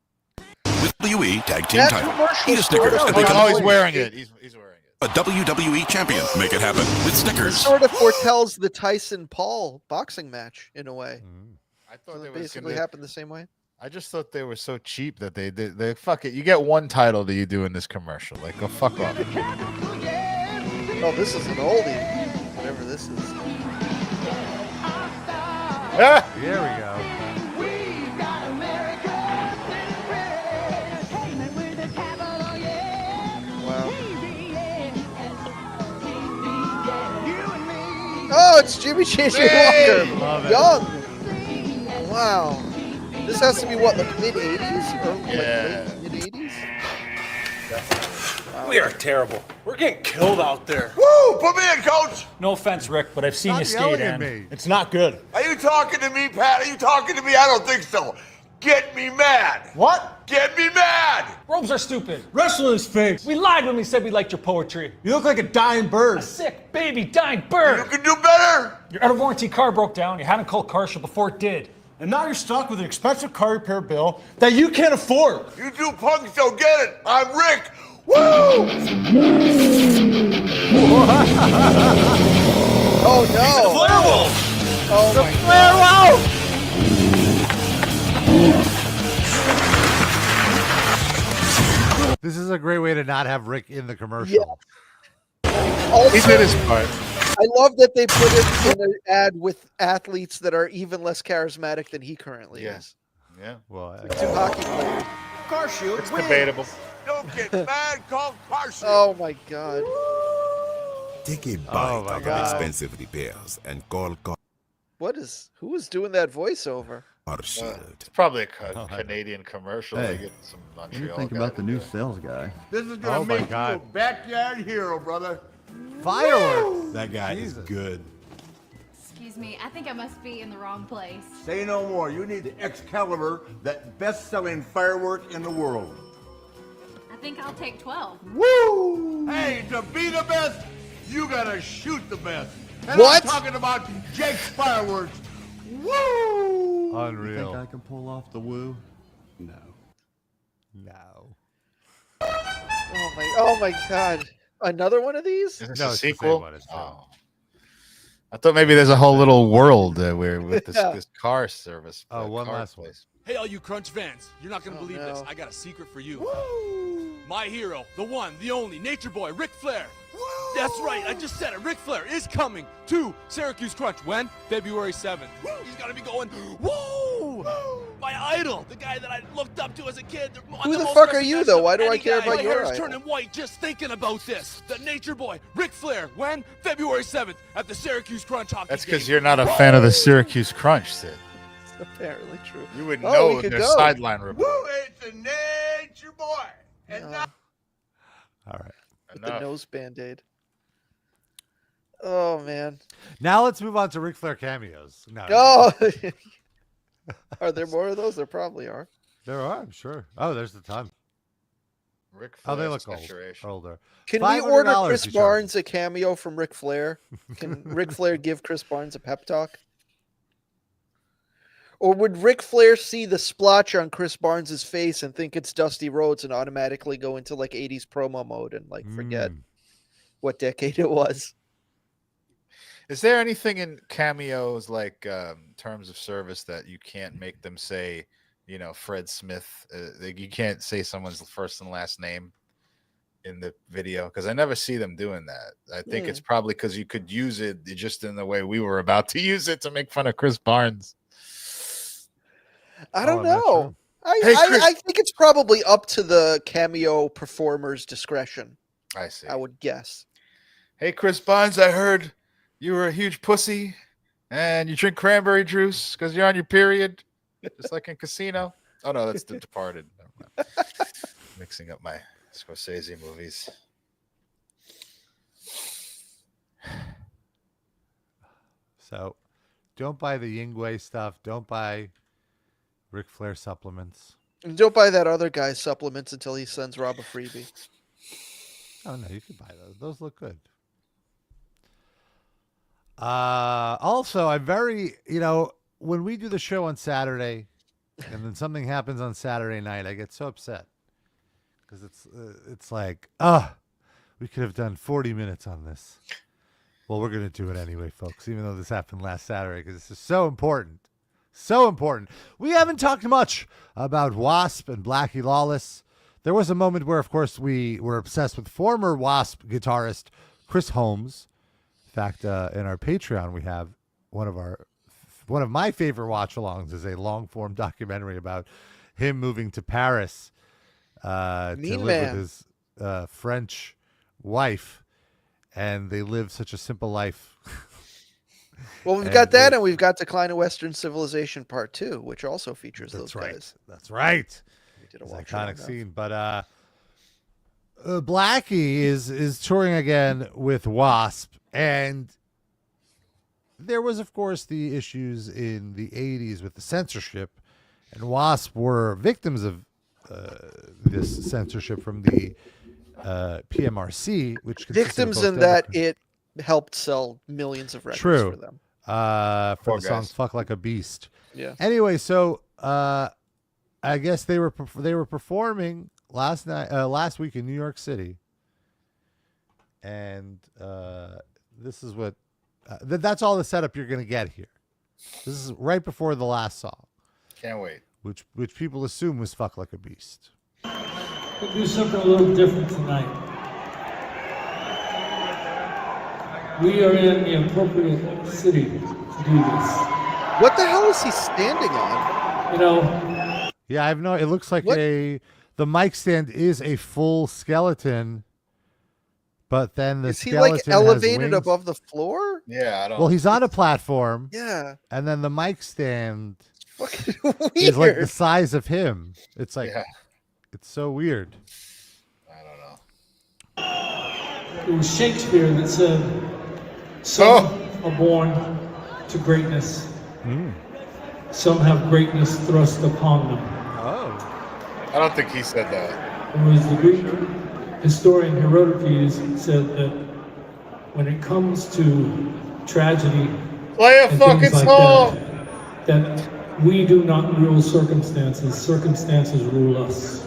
With WWE Tag Team That title. commercial Eat a Snickers and sort of- become He's wearing it. He's wearing it. a WWE champion. Make it happen with It Snickers. sort of foretells the Tyson-Paul boxing match in a way. I thought So they it was basically gonna, happened the same way. I just thought they were so cheap that they fuck it. You get one title that you do in this commercial. Like, go fuck off. Oh, this is an oldie. Whatever this is. Here we go. Wow. Oh, it's Jimmy J.J. Hey! Walker. Love it. Young. Wow. This has to be what, like mid-80s? Or Yeah. like mid-80s? We are terrible. We're getting killed out there. Woo! Put me in, coach. No offense, Rick, but I've seen Stop you skate, yelling at and me. it's not good. Are you talking to me, Pat? Are you talking to me? I don't think so. Get me mad. What? Get me mad. Robes are stupid. Wrestling is fake. We lied when we said we liked your poetry. You look like a dying bird. A sick baby dying bird. You can do better. Your out of warranty car broke down. You hadn't called CarShop before it did. And now you're stuck with an expensive car repair bill that you can't afford. You two punks don't get it. I'm Rick. Woo! Oh, no. Flair Wolf. Oh, my God. This is a great way to not have Rick in the commercial. Also, He did his part. I love that they put it in an ad with athletes that are even less charismatic than he currently is. Yeah. Well, Two hockey players. Car shoot. It's debatable. Don't get mad. Call car shoot. Oh, my God. Take a Oh bite my of God. expensive repairs and call Who is doing that voiceover? CarShield. It's probably a Canadian commercial. Hey, They get some What do you Montreal think guy about to the do new it. sales guy? This is gonna Oh my make God. you a backyard hero, brother. Fireworks. That guy Jesus. is good. Excuse me, I think I must be in the wrong place. Say no more. You need the Excalibur, that best-selling firework in the world. I think I'll take 12. Woo! Hey, to be the best, you gotta shoot the best. And What? I'm talking about Jake's fireworks. Woo! You Unreal. think I can pull off the woo? No. No. Oh, my God. Another one of these? Is this No, a it's the same sequel? one, it's Oh. I thought maybe there's a whole little world where with this car service. One car last one. place. Hey, all you Crunch fans, you're not gonna believe this. I got a secret for you. My hero, the one, the only, Nature Boy, Ric Flair. That's right, I just said it. Ric Flair is coming to Syracuse Crunch. When? February 7th. He's gonna be going, whoa! My idol, the guy that I looked up to as a kid. Who the fuck are you, though? Why do I care about your My hair's idol? turning white just thinking about this. The Nature Boy, Ric Flair. When? February 7th at the Syracuse Crunch hockey That's game. because you're not a fan of the Syracuse Crunch, Sid. Apparently true. You would Oh, know we could their go. sideline report. Woo, it's a Nature Boy. And now All right. With the nose band-aid. Oh, man. Now let's move on to Ric Flair cameos. No. Oh! Are there more of those? There probably are. There are, I'm sure. Oh, there's the ton. Ric Oh, they Flair look saturation. older. Can we order $500 Chris each Barnes a cameo from Ric Flair? Can Ric Flair give Chris Barnes a pep talk? Or would Ric Flair see the splotch on Chris Barnes' face and think it's Dusty Rhodes and automatically go into like 80s promo mode and like forget what decade it was? Is there anything in cameos like terms of service that you can't make them say, you know, Fred Smith? Like you can't say someone's first and last name in the video because I never see them doing that. I think it's probably because you could use it just in the way we were about to use it to make fun of Chris Barnes. I don't I'm not know. sure. I think it's probably up to the cameo performer's discretion. I see. I would guess. Hey, Chris Barnes, I heard you were a huge pussy and you drink cranberry juice because you're on your period, just like in Casino. Oh, no, that's The Departed. Never mind. Mixing up my Scorsese movies. So don't buy the Yngwie stuff. Don't buy Ric Flair supplements. And don't buy that other guy's supplements until he sends Rob a freebie. Oh, no, you can buy those. Those look good. Also, I'm very, when we do the show on Saturday and then something happens on Saturday night, I get so upset because it's like, we could have done 40 minutes on this. Well, we're going to do it anyway, folks, even though this happened last Saturday because this is so important. So important. We haven't talked much about Wasp and Blackie Lawless. There was a moment where, of course, we were obsessed with former Wasp guitarist Chris Holmes. In fact, in our Patreon, we have one of my favorite watch-alongs is a long-form documentary about him moving to Paris to live with his French wife, and they live such a simple life. Well, we've got that, and we've got Decline of Western Civilization Part 2, which also features those guys. That's right. We did a It's watch iconic scene. But Blackie is touring again with Wasp, and there was, of course, the issues in the 80s with the censorship, and Wasp were victims of this censorship from the PMRC, which victims in that it helped sell millions of records for them. For the song "Fuck Like a Beast." Yeah. Anyway, so I guess they were performing last week in New York City, and this is what that's all the setup you're going to get here. This is right before the last song. Can't wait. Which people assume was "Fuck Like a Beast." We'll do something a little different tonight. We are in the appropriate city to do this. What the hell is he standing on? Yeah, I have no. It looks like the mic stand is a full skeleton, but then the is he skeleton like elevated has wings. above the floor? Yeah, I don't. Well, he's on a platform. Yeah, and then the mic stand fucking weird. is like the size of him. It's like it's so weird. It was Shakespeare that said, some are born to greatness. Some have greatness thrust upon them. I don't think he said that. Whereas the Greek historian Herodotus said that when it comes to tragedy, play a and fucking things like song. that we do not rule circumstances. Circumstances rule us.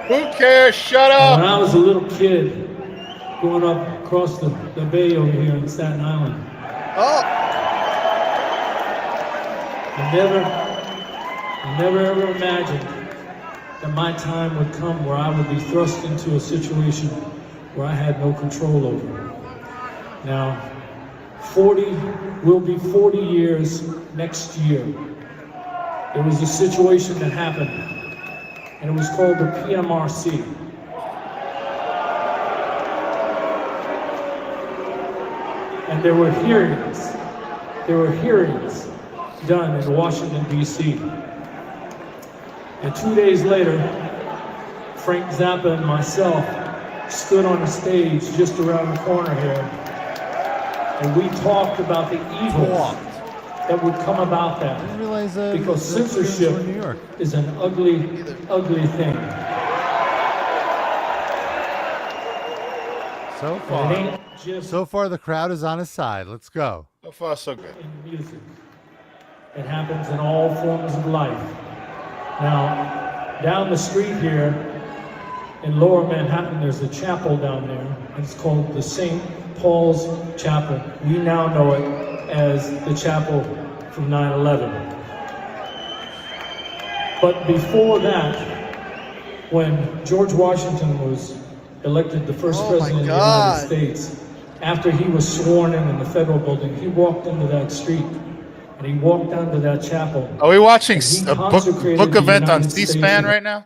Who cares? Shut up. When I was a little kid, growing up across the bay over here in Staten Island. I never ever imagined that my time would come where I would be thrust into a situation where I had no control over. Now, will be 40 years next year. There was a situation that happened, and it was called the PMRC. And there were hearings done in Washington, D.C. And 2 days later, Frank Zappa and myself stood on a stage just around the corner here, and we talked about the evils that would come about that. I didn't realize because censorship is an ugly, ugly thing. So far, the crowd is on his side. Let's go. So far, so good. In music. It happens in all forms of life. Now, down the street here in Lower Manhattan, there's a chapel down there, and it's called the St. Paul's Chapel. We now know it as the chapel from 9/11. But before that, when George Washington was elected the first president of the United States, after he was sworn in the federal building, he walked into that street and he walked down to that chapel. Are we watching a book event on C-SPAN right now?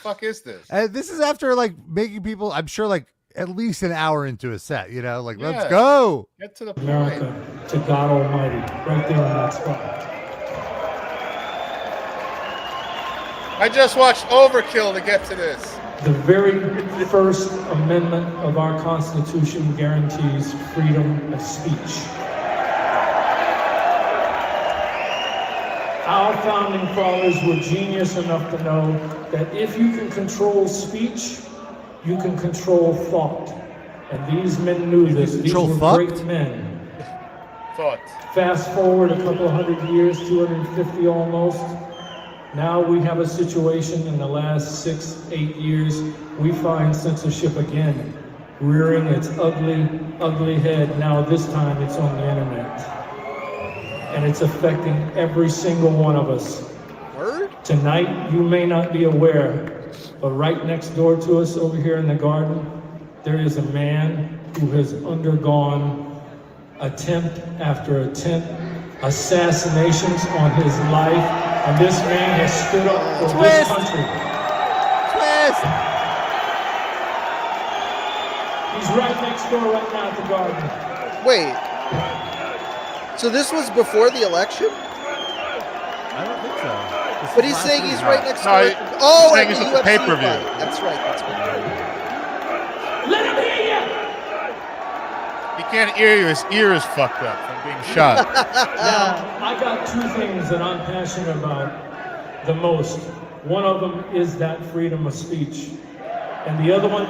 Fuck is this? And this is after like making people, I'm sure, like at least an hour into a set, you know, like, Yeah. let's go. Get to the America point. to God Almighty, right there in that spot. I just watched Overkill to get to this. The very first amendment of our Constitution guarantees freedom of speech. Our founding fathers were genius enough to know that if you can control speech, you can control thought. And these men knew this. These were great men. Thought. Fast forward a couple of hundred years, 250 almost. Now we have a situation in the last 6-8 years, we find censorship again, rearing its ugly, ugly head. Now this time it's on the internet. And it's affecting every single one of us. Word? Tonight, you may not be aware, but right next door to us over here in the garden, there is a man who has undergone attempt after attempt, assassinations on his life. And this man has stood up for this country. Twist! He's right next door right now at the garden. Wait. So this was before the election? I don't think so. But he's saying he's right next door. No, Oh, saying at he's the at the UFC pay-per-view. fight. That's right. That's right. Let him hear you! He can't hear you. His ear is fucked up from being shot. Now, I got two things that I'm passionate about the most. One of them is that freedom of speech. And the other one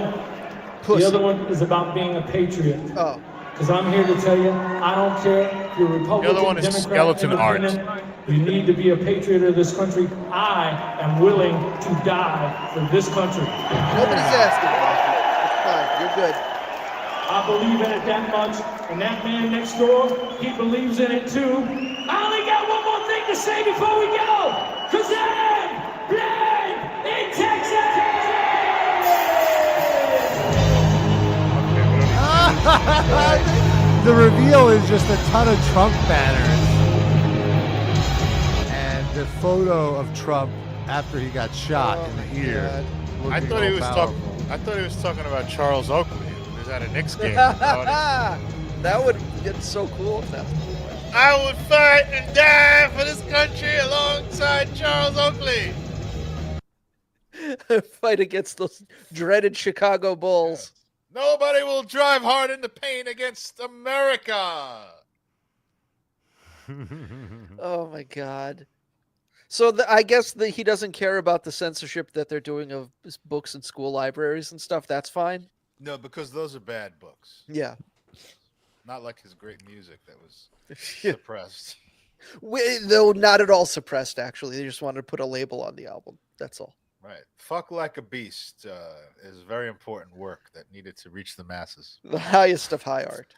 is about being a patriot. Oh. Because I'm here to tell you, I don't care if you're Republican, The other one is Democrat, skeleton art. Independent, you need to be a patriot of this country. I am willing to die for this country. Nobody's asking. It's fine. You're good. I believe in it that much, and that man next door, he believes in it too. I only got one more thing to say before we go, because I'm blind in Texas! The reveal is just a ton of Trump banners and the photo of Trump after he got shot in the ear. I thought he was talking about Charles Oakley. He was at a Knicks game. That would get so cool if that. I would fight and die for this country alongside Charles Oakley. Fight against those dreaded Chicago Bulls. Nobody will drive hard into pain against America. Oh my God. So I guess he doesn't care about the censorship that they're doing of books in school libraries and stuff. That's fine. No, because those are bad books. Yeah. Not like his great music that was suppressed. Though not at all suppressed, actually. They just wanted to put a label on the album. That's all. Right. Fuck Like a Beast is very important work that needed to reach the masses. The highest of high art.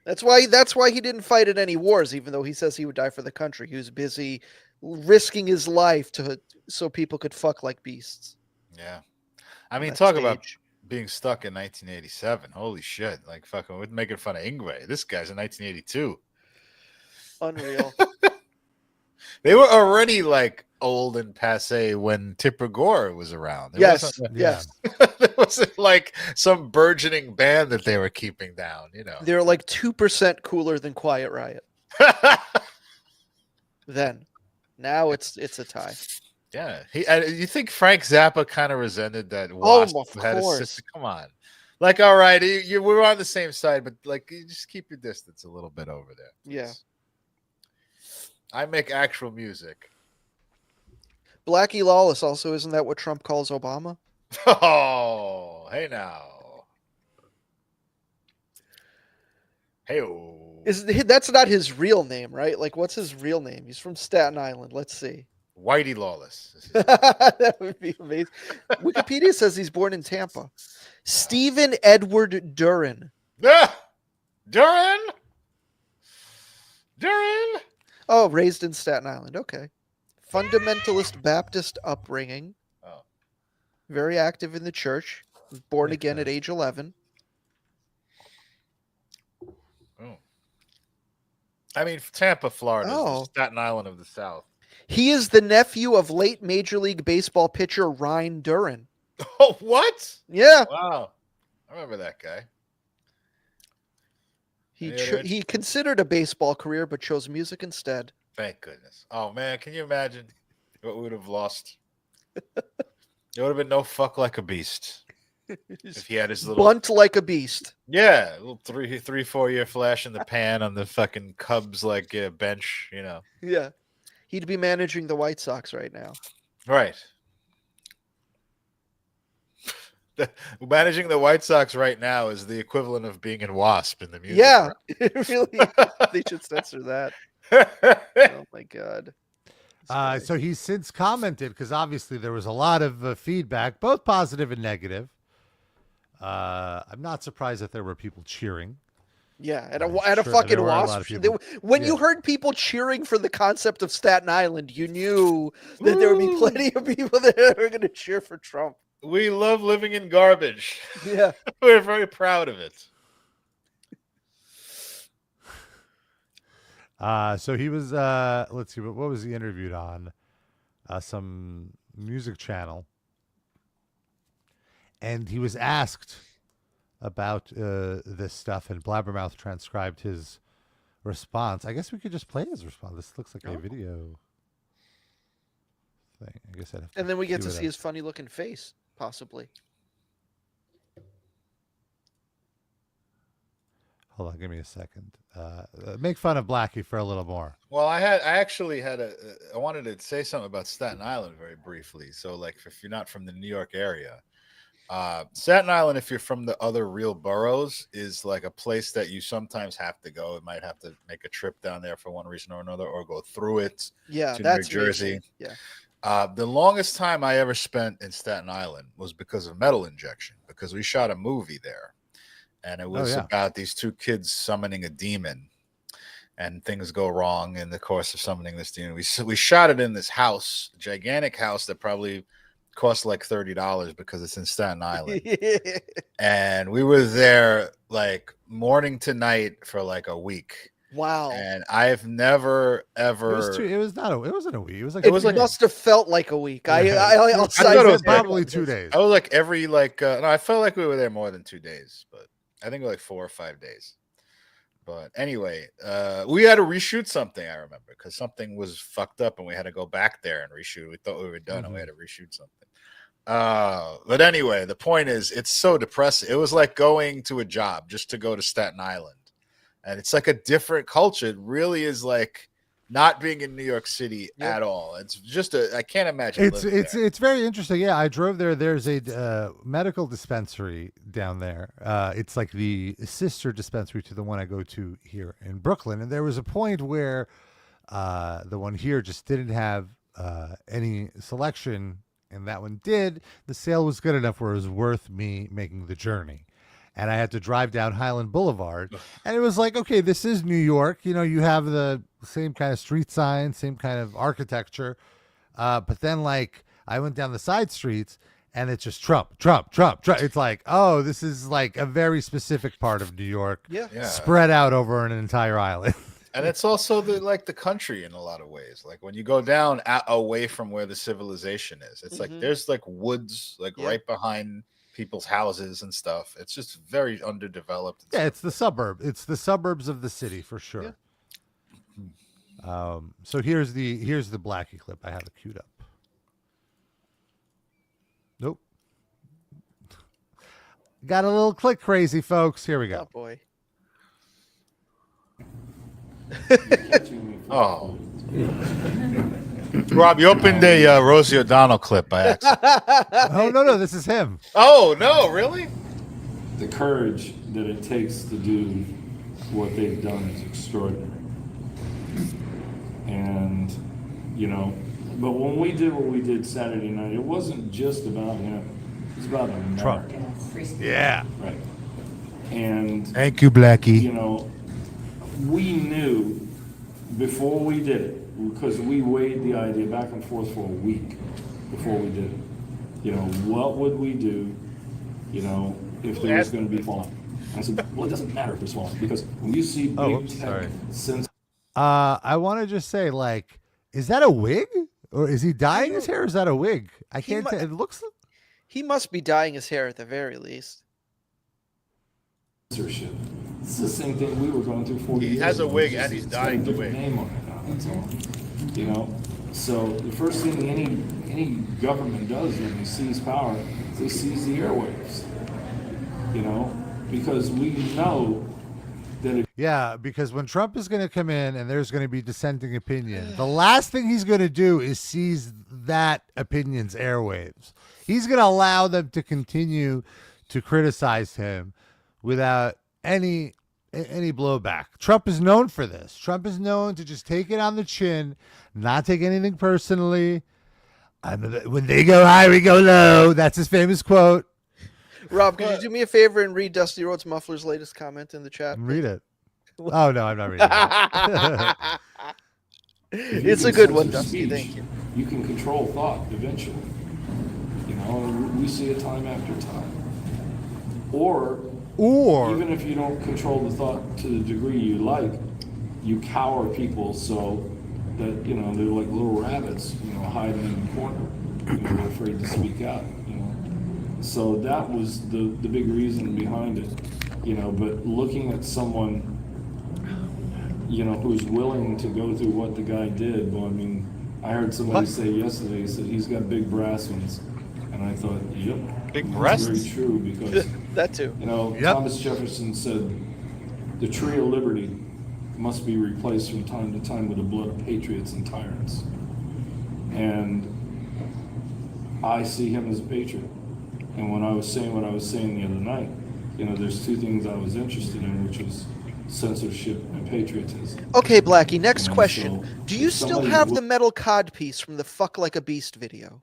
That's why he didn't fight in any wars, even though he says he would die for the country. He was busy risking his life so people could fuck like beasts. Yeah. I mean, talk about being stuck in 1987. Holy shit. Like, fucking, we're making fun of Yngwie. This guy's in 1982. Unreal. They were already, like, old and passe when Tipper Gore was around. Yes. There wasn't, like, some burgeoning band that they were keeping down, you know. They're, like, 2% cooler than Quiet Riot. Then. Now it's a tie. Yeah, you think Frank Zappa kind of resented that Wasp had a sister? Come on, like, all right, we're on the same side, but like, you just keep your distance a little bit over there. Please. Yeah, I make actual music. Blackie Lawless also, isn't that what Trump calls Obama? Oh, hey now, hey. That's not his real name, right? Like, what's his real name? He's from Staten Island. Let's see. Whitey Lawless. That would be amazing. Wikipedia says he's born in Tampa. Stephen Edward Darren. Darren? Oh, raised in Staten Island. Okay. Fundamentalist Baptist upbringing. Oh. Very active in the church. Born again at age 11. Oh. I mean, Tampa, Florida, is the Staten Island of the South. He is the nephew of late Major League Baseball pitcher Ryan Darren. Oh, what? Yeah. Wow. I remember that guy. He considered a baseball career, but chose music instead. Thank goodness. Oh, man, can you imagine what we would have lost? There would have been no Fuck Like a Beast if he had his little... Bunt like a beast. Yeah, a little 3-4 year flash in the pan on the fucking Cubs, like, bench, you know. Yeah. He'd be managing the White Sox right now. Right. Managing the White Sox right now is the equivalent of being in Wasp in the music. Yeah, really. They should censor that. Oh my god. So he's since commented, because obviously there was a lot of feedback, both positive and negative. I'm not surprised that there were people cheering. Yeah, at a fucking Wasp. When you heard people cheering for the concept of Staten Island, you knew that there would be plenty of people that are going to cheer for Trump. We love living in garbage. Yeah. We're very proud of it. So he was, let's see, what was he interviewed on? Some music channel. And he was asked about this stuff, and Blabbermouth transcribed his response. I guess we could just play his response. This looks like a video thing. I guess I'd have to. And then we get to see his funny looking face, possibly. Hold on, give me a second. Make fun of Blackie for a little more. Well, I wanted to say something about Staten Island very briefly. So, like, if you're not from the New York area, Staten Island, if you're from the other real boroughs, is like a place that you sometimes have to go. It might have to make a trip down there for one reason or another, or go through it. Yeah, to that's New Jersey. amazing. Yeah. The longest time I ever spent in Staten Island was because of Metal Injection, because we shot a movie there, and it was about these two kids summoning a demon, and things go wrong in the course of summoning this demon. We shot it in this house, gigantic house that probably cost like $30 because it's in Staten Island. And we were there like morning to night for like a week. Wow. And I've never ever it wasn't a week. It was like it must have felt like a week. I thought it was probably 2 days. I was like no, I felt like we were there more than 2 days, but I think like 4 or 5 days. But anyway, we had to reshoot something, I remember, because something was fucked up and we had to go back there and reshoot. We thought we were done and we had to reshoot something. But anyway, the point is, it's so depressing. It was like going to a job just to go to Staten Island. And it's like a different culture. It really is like not being in New York City at all. It's just I can't imagine. It's very interesting. Yeah, I drove there. There's a medical dispensary down there. It's like the sister dispensary to the one I go to here in Brooklyn. And there was a point where the one here just didn't have any selection and that one did. The sale was good enough where it was worth me making the journey. And I had to drive down Highland Boulevard, and it was like, okay, this is New York. You know, you have the same kind of street signs, same kind of architecture. But then, like, I went down the side streets, and it's just Trump. It's like, oh, this is like a very specific part of New York, spread out over an entire island. And it's also the country in a lot of ways. Like when you go down away from where the civilization is, it's like there's like woods right behind people's houses and stuff. It's just very underdeveloped. Yeah, it's the suburb. It's the suburbs of the city for sure. Yeah. So here's the Blackie clip. I have it queued up. Nope. Got a little click crazy, folks. Here we go. Oh boy. Oh. Rob, you opened a Rosie O'Donnell clip by accident. Oh, no, this is him. Oh, no, really? The courage that it takes to do what they've done is extraordinary. And, you know, but when we did what we did Saturday night, it wasn't just about him. It was about America. Trump. Yeah. Right. And thank you, Blackie. You know, we knew before we did it, because we weighed the idea back and forth for a week before we did it. You know, what would we do, you know, if there was going to be fallout? I said, well, it doesn't matter if there's fallout, because when you see big tech, since I want to just say, like, is that a wig? Or is he dyeing his hair? Or is that a wig? I can't tell. It looks... He must be dyeing his hair at the very least. Censorship. It's the same thing we were going through 40 years ago. He has a wig and he's dyeing the wig. Name on it now, that's all. You know, so the first thing any government does when they seize power is they seize the airwaves. You know, because we know that yeah, because when Trump is going to come in and there's going to be dissenting opinion, the last thing he's going to do is seize that opinion's airwaves. He's going to allow them to continue to criticize him without any blowback. Trump is known for this. Trump is known to just take it on the chin, not take anything personally. When they go high, we go low. That's his famous quote. Rob, could you do me a favor and read Dusty Rhodes Muffler's latest comment in the chat? Read it. Oh, no, I'm not reading it. It's a good one, Dusty. Thank you. You can control thought eventually. You know, we see it time after time. Or even if you don't control the thought to the degree you like, you cower people so that, you know, they're like little rabbits, you know, hiding in the corner. You know, they're afraid to speak out, you know. So that was the big reason behind it, you know, but looking at someone, you know, who's willing to go through what the guy did, well, I mean, I heard somebody say yesterday, he said he's got big brass ones. And I thought, yep, big breasts. Very true, because that too. You know, Thomas Jefferson said the tree of liberty must be replaced from time to time with the blood of patriots and tyrants. And I see him as a patriot. And when I was saying what I was saying the other night, you know, there's two things I was interested in, which was censorship and patriotism. Okay, Blackie, next question. So do you still have the metal cod piece from the Fuck Like a Beast video?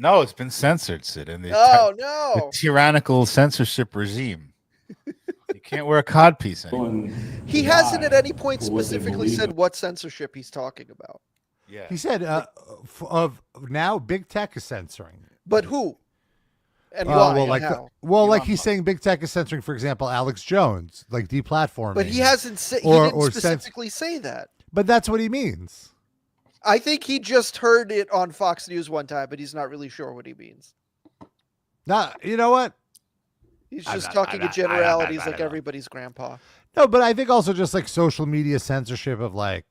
No, it's been censored, Sid, in the, the tyrannical censorship regime. You can't wear a codpiece anymore. He hasn't at any point specifically said what censorship he's talking about. Yeah, he said of now big tech is censoring. But who? And why? Well, like and how? like he's saying big tech is censoring, for example, Alex Jones, like deplatforming. But he hasn't said. He didn't specifically say that. But that's what he means. I think he just heard it on Fox News one time, but he's not really sure what he means. Nah, you know what? He's just talking in generalities like everybody's grandpa. No, but I think also just like social media censorship of like,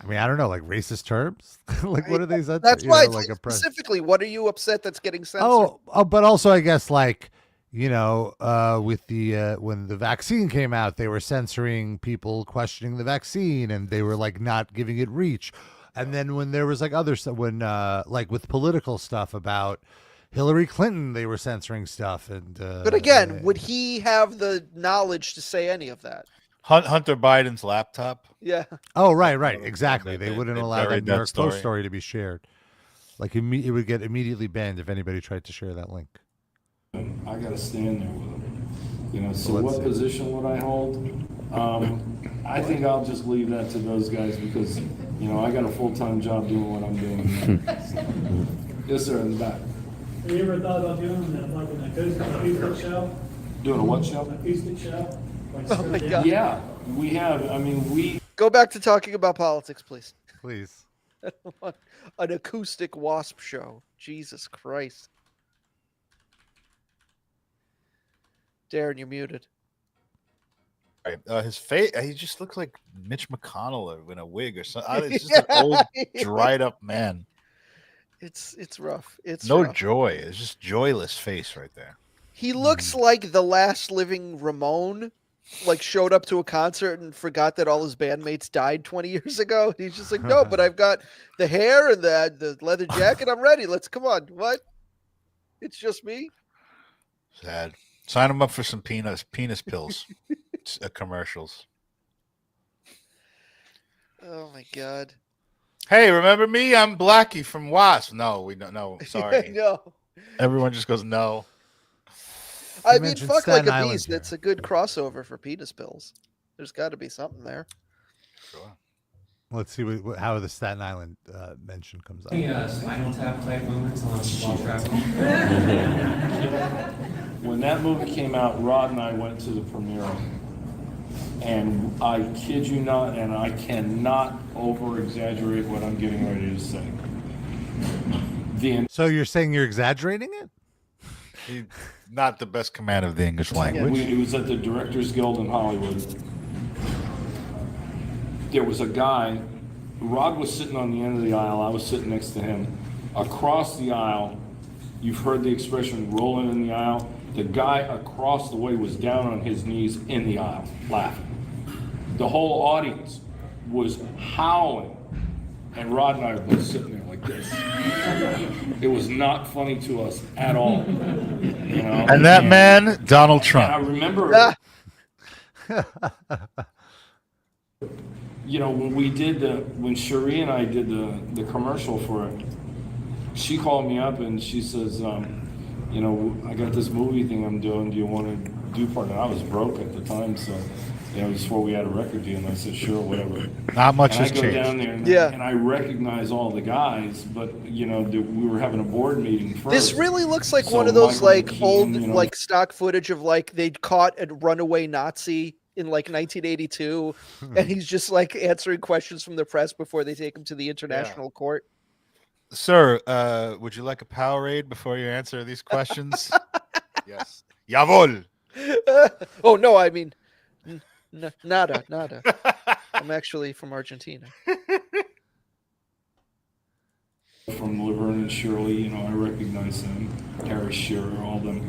I mean, I don't know, like racist terms. Like, what are they? That's why like specifically, what are you upset that's getting censored? Oh, but also I guess like, you know, with the when the vaccine came out, they were censoring people questioning the vaccine, and they were like not giving it reach. And then when there was like other stuff, when like with political stuff about Hillary Clinton, they were censoring stuff. And but again, would he have the knowledge to say any of that? Hunter Biden's laptop. Yeah. Oh, right, exactly. They wouldn't allow that New York Post story to be shared. Like it would get immediately banned if anybody tried to share that link. I got to stand there with them. You know, so Let's what see. position would I hold? I think I'll just leave that to those guys because, you know, I got a full-time job doing what I'm doing. Yes, sir, in the back. Have you ever thought about doing like an acoustic show? Doing a what show? Acoustic show? Like Oh my God. Yeah, we have. I mean, we... Go back to talking about politics, please. Please. An acoustic wasp show. Jesus Christ. Darren, you're muted. Right. His face, he just looks like Mitch McConnell in a wig or something. It's just an old, dried up man. It's rough. It's no rough. joy. It's just joyless face right there. He looks like the last living Ramon, like showed up to a concert and forgot that all his bandmates died 20 years ago. He's just like, no, but I've got the hair and the leather jacket. I'm ready. Let's come on. What? It's just me. Sad. Sign him up for some penis pills. Commercials. Oh my God. Hey, remember me? I'm Blackie from Wasp. No, we don't. No, sorry. No. Everyone just goes no. I mean, fuck like a beast. It's a good crossover for penis pills. There's got to be something there. Sure. Let's see how the Staten Island mention comes up. Spinal Tap type moments on while traveling. When that movie came out, Rod and I went to the premiere. And I kid you not, and I cannot over-exaggerate what I'm getting ready to say. So you're saying you're exaggerating it? He's not the best command of the English language. It was at the Directors Guild in Hollywood. There was a guy, Rod was sitting on the end of the aisle, I was sitting next to him. Across the aisle, you've heard the expression rolling in the aisle. The guy across the way was down on his knees in the aisle, laughing. The whole audience was howling, and Rod and I were both sitting there like this. It was not funny to us at all. You know? And that man, Donald Trump. And I remember, you know, when Cherie and I did the commercial for it, she called me up and she says, you know, I got this movie thing I'm doing. Do you want to do part of it? I was broke at the time, so, you know, before we had a record deal, and I said, sure, whatever. Not much and has I go changed. down there and I recognize all the guys, but, you know, we were having a board meeting first. This really looks like So one of those Michael like McKean, old you know, like stock footage of like they'd caught a runaway Nazi in like 1982, and he's just like answering questions from the press before they take him to the international court. Sir, would you like a Powerade before you answer these questions? Yes. Jawohl. Oh no, I mean, nada. I'm actually from Argentina. From Laverne and Shirley, you know, I recognize them. Harris Shearer, all them.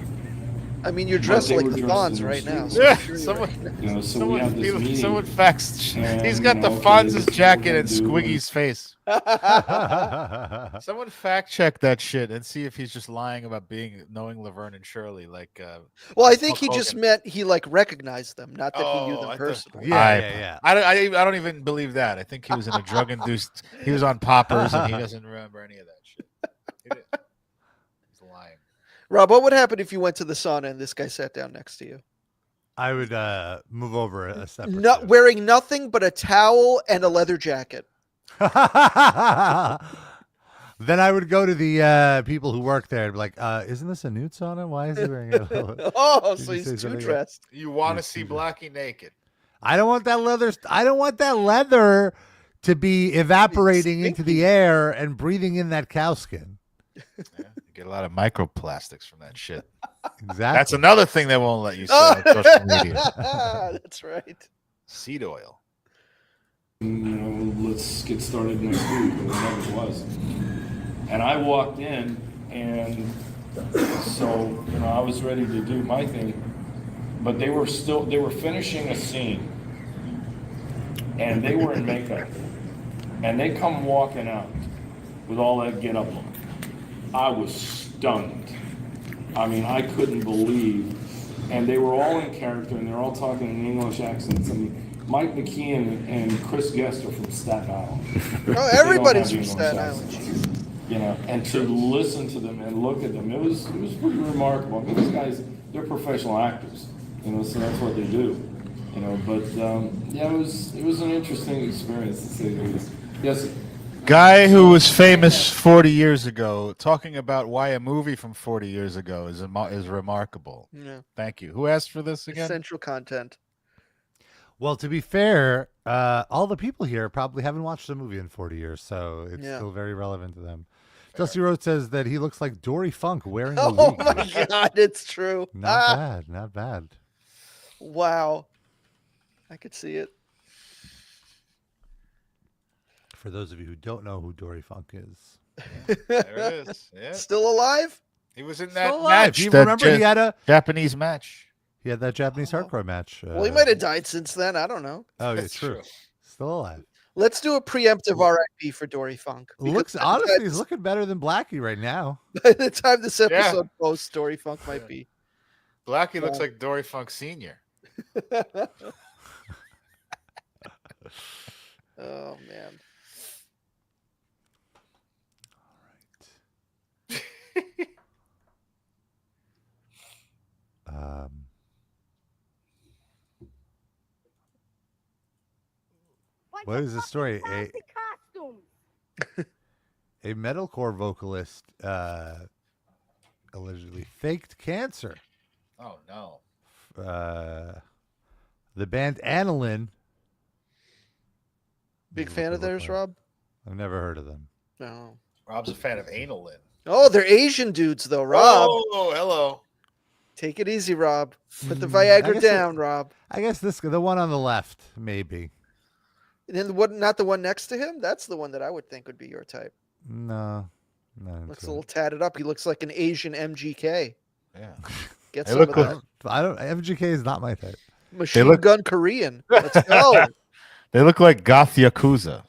I mean, you're But dressed they like were the dressed Fonz in right now. suits. So I'm sure You know, so we have this meeting. Someone faxed. and, He's got you the know, okay, Fonz's this is what jacket we're and gonna do. Squiggy's face. Someone fact check that shit and see if he's just lying about knowing Laverne and Shirley. Like, well, I think he Hulk just Hogan. meant he like recognized them, not that he knew them personally. Yeah. I don't even believe that. I think he was in a drug induced. He was on poppers and he doesn't remember any of that shit. He's lying. Rob, what would happen if you went to the sauna and this guy sat down next to you? I would move over a step. Not wearing nothing but a towel and a leather jacket. Then I would go to the people who work there and be like, isn't this a nude sauna? Why is he wearing it? Oh, Did so you he's say too something dressed. You want to see Blackie naked? I don't want that leather. I don't want that leather to be evaporating into the air and breathing in that cow skin. Yeah, you get a lot of microplastics from that shit. Exactly. That's another thing they won't let you say on social media. That's right. Seed oil. You know, let's get started next week, or whatever it was. And I walked in, and so, you know, I was ready to do my thing, but they were finishing a scene, and they were in makeup, and they come walking out with all that get up on. I was stunned. I mean, I couldn't believe, and they were all in character, and they're all talking in English accents. I mean, Mike McKean and Chris Guest are from Staten Island. Oh, everybody's from Staten Island. you know, and to listen to them and look at them, it was pretty remarkable. I mean, these guys, they're professional actors, you know, so that's what they do, you know. But yeah, it was an interesting experience to say the least. Yes. Guy who was famous 40 years ago, talking about why a movie from 40 years ago is remarkable. Yeah. Thank you. Who asked for this again? Essential content. Well, to be fair, all the people here probably haven't watched the movie in 40 years, so it's still very relevant to them. Dusty Rhodes says that he looks like Dory Funk wearing a wig. Oh my God, it's true. Not bad, not bad. Wow. I could see it. For those of you who don't know who Dory Funk is. There it is. Yeah. Still alive? He was in Still that alive. match. You that remember he had a Japanese match. He had that Japanese hardcore match. Well, he might have died since then. I don't know. Oh, yeah, true. Still alive. Let's do a preemptive RIP for Dory Funk. Looks honestly, he's looking better than Blackie right now. By the time this episode posts, Dory Funk might be. Blackie looks like Dory Funk Sr. Oh, man. What is the story? A metalcore vocalist allegedly faked cancer. Oh no. The band Aniline. Big fan of theirs, Rob? I've never heard of them. No. Rob's a fan of Analin. Oh, they're Asian dudes, though, Rob. Oh, hello. Take it easy, Rob. Put the Viagra down, Rob. I guess the one on the left, maybe. And then what? Not the one next to him. That's the one that I would think would be your type. No. Looks a little tatted up. He looks like an Asian MGK. Yeah. Get some of that. MGK is not my type. Machine Gun Korean. Let's go. They look like goth Yakuza.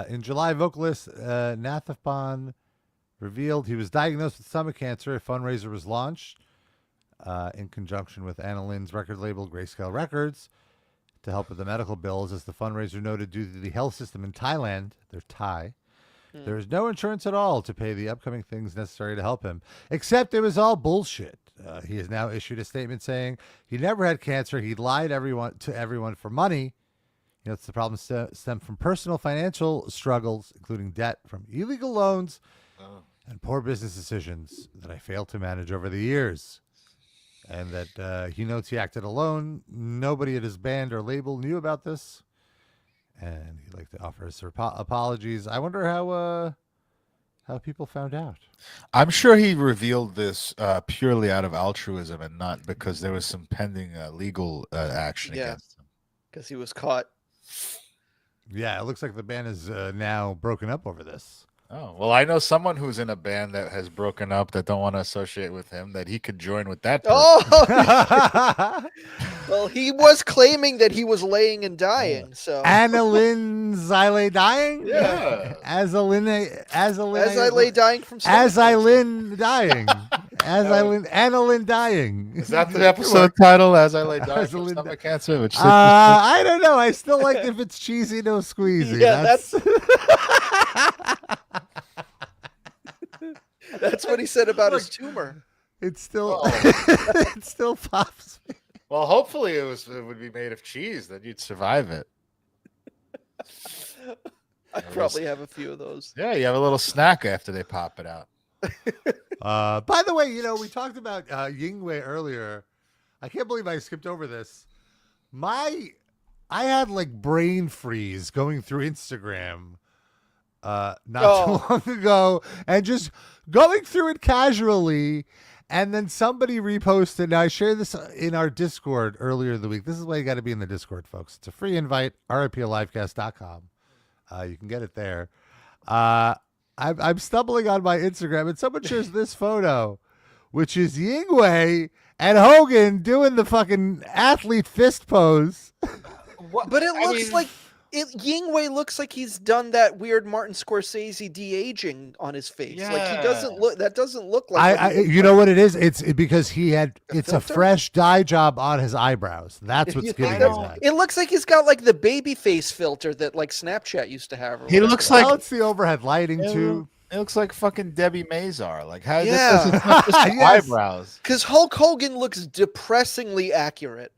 In July, vocalist Nathapan revealed he was diagnosed with stomach cancer. A fundraiser was launched in conjunction with Annalin's record label, Grayscale Records, to help with the medical bills. As the fundraiser noted, due to the health system in Thailand, they're Thai, there is no insurance at all to pay the upcoming things necessary to help him, except it was all bullshit. He has now issued a statement saying he never had cancer. He lied to everyone for money. You know, it's the problem stem from personal financial struggles, including debt from illegal loans and poor business decisions that I failed to manage over the years. And that he notes he acted alone. Nobody at his band or label knew about this. And he'd like to offer his apologies. I wonder how people found out. I'm sure he revealed this purely out of altruism and not because there was some pending legal action against him. Because he was caught. Yeah, it looks like the band is now broken up over this. Oh, well, I know someone who's in a band that has broken up that don't want to associate with him, that he could join with that person. Oh! Well, he was claiming that he was laying and dying, so. Annalyn Zyle dying? Yeah. As I lay dying from stomach As I Lynn dying. Annalyn dying. Is that the episode title? As I lay dying from stomach cancer? Which I don't know. I still like if it's cheesy, no squeezy. Yeah, that's what he said about his tumor. It still it still pops me. Well, hopefully it would be made of cheese, then you'd survive it. I probably have a few of those. Yeah, you have a little snack after they pop it out. By the way, we talked about Yngwie earlier. I can't believe I skipped over this. I had like brain freeze going through Instagram not too long ago and just going through it casually. And then somebody reposted. Now, I shared this in our Discord earlier in the week. This is why you got to be in the Discord, folks. It's a free invite, riplivecast.com. You can get it there. I'm stumbling on my Instagram, and someone shares this photo, which is Yngwie and Hogan doing the fucking athlete fist pose. But it Yngwie looks like he's done that weird Martin Scorsese de-aging on his face. Like he doesn't look. That doesn't look like. You know what it is? It's because it's a fresh dye job on his eyebrows. That's what's giving him that. It looks like he's got like the baby face filter that like Snapchat used to have. He looks like it's the overhead lighting too. It looks like fucking Debbie Mazar. Like how? Yeah, It's not just eyebrows. Because Hulk Hogan looks depressingly accurate.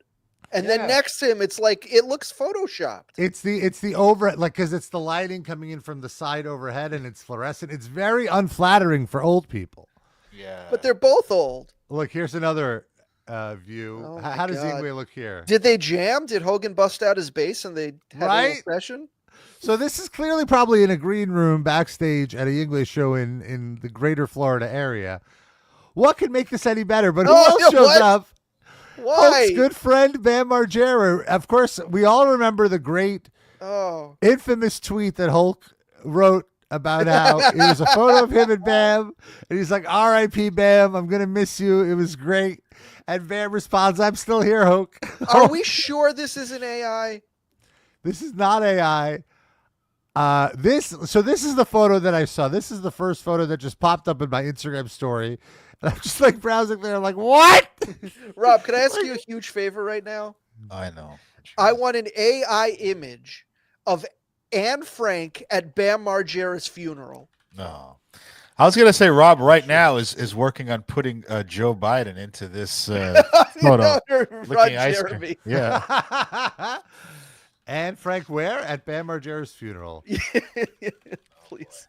And then next to him, it's like it looks photoshopped. It's the overhead, like because it's the lighting coming in from the side overhead, and it's fluorescent. It's very unflattering for old people. Yeah, but they're both old. Look, here's another view. Oh How does God. Yngwie look here? Did they jam? Did Hogan bust out his bass and they had a session? So this is clearly probably in a green room backstage at a Yngwie show in the greater Florida area. What could make this any better? But who else shows up? Why? Hulk's good friend Bam Margera. Of course, we all remember the great, infamous tweet that Hulk wrote about how it was a photo of him and Bam, and he's like, "R.I.P. Bam, I'm gonna miss you. It was great." And Bam responds, "I'm still here, Hulk." Are we sure this isn't AI? This is not AI. This is the photo that I saw. This is the first photo that just popped up in my Instagram story. And I'm just like browsing there. I'm like, what? Rob, can I ask you a huge favor right now? I know. I want an AI image of Anne Frank at Bam Margera's funeral. No. I was gonna say Rob right now is working on putting Joe Biden into this photo. Licking ice cream. Yeah. Anne Frank where? At Bam Margera's funeral. Please.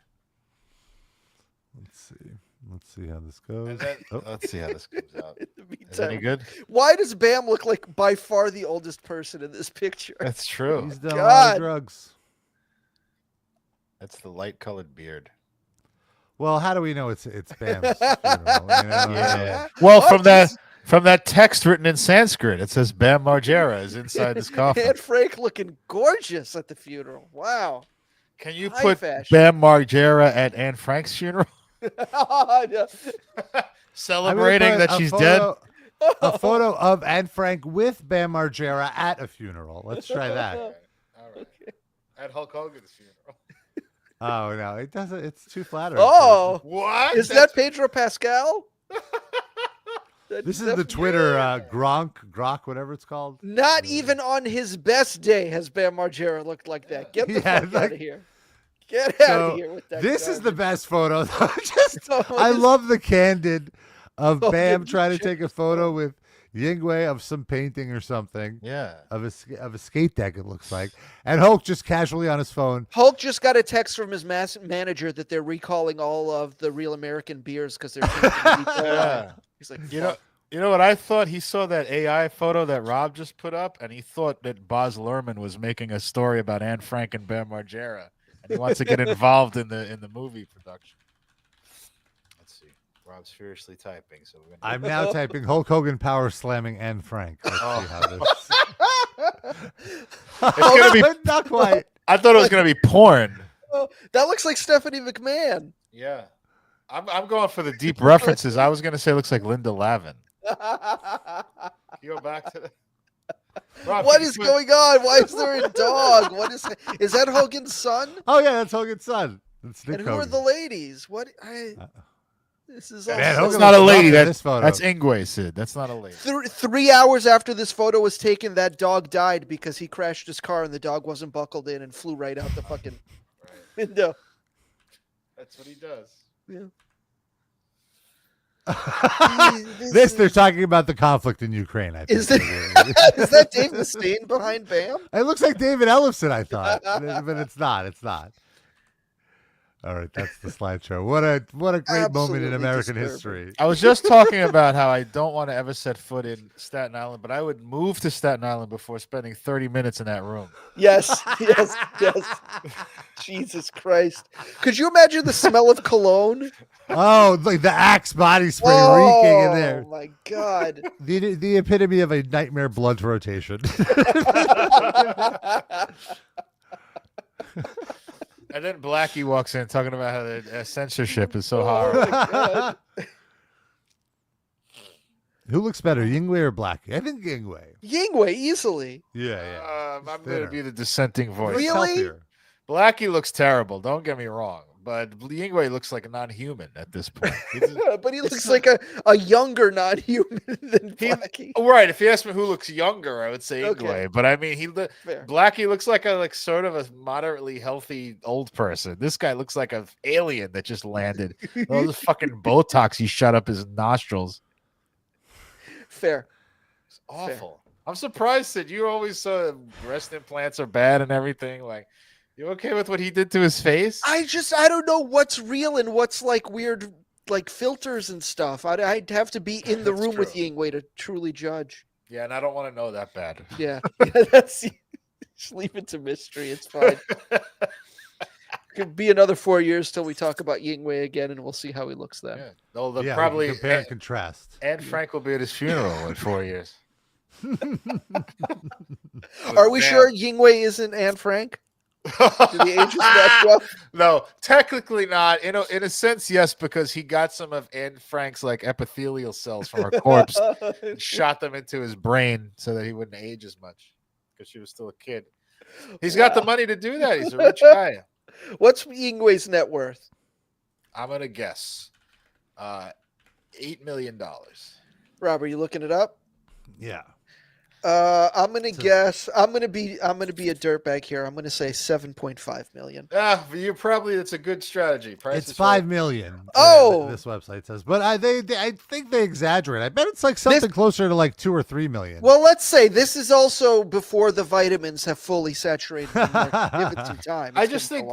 Let's see how this goes. Let's see how this comes out. Is Meantime, any good? Why does Bam look like by far the oldest person in this picture? That's true. He's done a lot of drugs. That's the light colored beard. Well, how do we know it's Bam's funeral? Yeah. Well, from that text written in Sanskrit, it says Bam Margera is inside this coffin. Anne Frank looking gorgeous at the funeral. Wow. Can you High put fashion. Bam Margera at Anne Frank's funeral? Celebrating that she's dead. A photo of Anne Frank with Bam Margera at a funeral. Let's try that. All right. At Hulk Hogan's funeral. Oh no, it doesn't. It's too flattering. Oh, what? Is that Pedro Pascal? This is the Twitter Gronk, whatever it's called. Not even on his best day has Bam Margera looked like that. Get the fuck out of here. Get out of here with that. This is the best photo. I love the candid of Bam trying to take a photo with Yngwie of some painting or something. Yeah. Of a skate deck, it looks like. And Hulk just casually on his phone. Hulk just got a text from his manager that they're recalling all of the Real American beers because they're Yeah. He's like, You know what I thought? He saw that AI photo that Rob just put up, and he thought that Boz Luhrmann was making a story about Anne Frank and Bam Margera, and he wants to get involved in the movie production. Let's see. Rob's furiously typing, so we're gonna. I'm now typing Hulk Hogan power slamming Anne Frank. Let's see how this. It's gonna be not quite. I thought it was gonna be porn. Oh, that looks like Stephanie McMahon. Yeah. I'm going for the deep references. I was gonna say it looks like Linda Lavin. You go back to the. Rob, What is going on? Why is there a dog? What is that Hogan's son? Oh yeah, that's Hogan's son. That's Nick And who are Hogan. the ladies? What? This is Man, all Hogan That's not a looks lady. rough in this photo. That's Yngwie, Sid. That's not a lady. 3 hours after this photo was taken, that dog died because he crashed his car and the dog wasn't buckled in and flew right out the fucking window. That's what he does. Yeah. They're talking about the conflict in Ukraine. I think. Is that Dave Mustaine behind Bam? It looks like David Ellison, I thought, but it's not. It's not. All right, that's the slideshow. What a great moment in American history. I was just talking about how I don't want to ever set foot in Staten Island, but I would move to Staten Island before spending 30 minutes in that room. Yes. Jesus Christ. Could you imagine the smell of cologne? Oh, like the Axe body spray reeking in there. Oh my God. The epitome of a nightmare blood rotation. And then Blackie walks in talking about how the censorship is so horrible. Who looks better, Yngwie or Blackie? I think Yngwie. Yngwie, easily. Yeah. I'm going to be the dissenting voice. Really? Healthier. Blackie looks terrible. Don't get me wrong, but Yngwie looks like a non-human at this point. But he looks like a younger non-human than Blackie. Right. If you ask me who looks younger, I would say Yngwie. Okay. But I mean, Fair. Blackie looks like a sort of a moderately healthy old person. This guy looks like an alien that just landed. All this fucking Botox he shot up his nostrils. Fair. It's awful. I'm surprised that you always breast implants are bad and everything. Like, you okay with what he did to his face? I don't know what's real and what's like weird, like filters and stuff. I'd have to be in the room with Yngwie to truly judge. Yeah, and I don't want to know that bad. Yeah, that's just leave it to mystery. It's fine. Could be another 4 years till we talk about Yngwie again, and we'll see how he looks then. Yeah. They'll Yeah, probably compare and contrast. And Frank will be at his funeral in 4 years. Are we sure Yngwie isn't Anne Frank? Do the ages match up? No, technically not. In a sense, yes, because he got some of Anne Frank's like epithelial cells from her corpse and shot them into his brain so that he wouldn't age as much because she was still a kid. He's got the money to do that. He's a rich guy. What's Yngwie's net worth? I'm gonna guess $8 million. Rob, are you looking it up? Yeah. I'm gonna guess. I'm gonna be a dirtbag here. I'm gonna say 7.5 million. It's a good strategy. It's 5 million. Oh, this website says, but I think they exaggerate. I bet it's like something closer to like 2 or 3 million. Well, let's say this is also before the vitamins have fully saturated. Give it some time. I just think,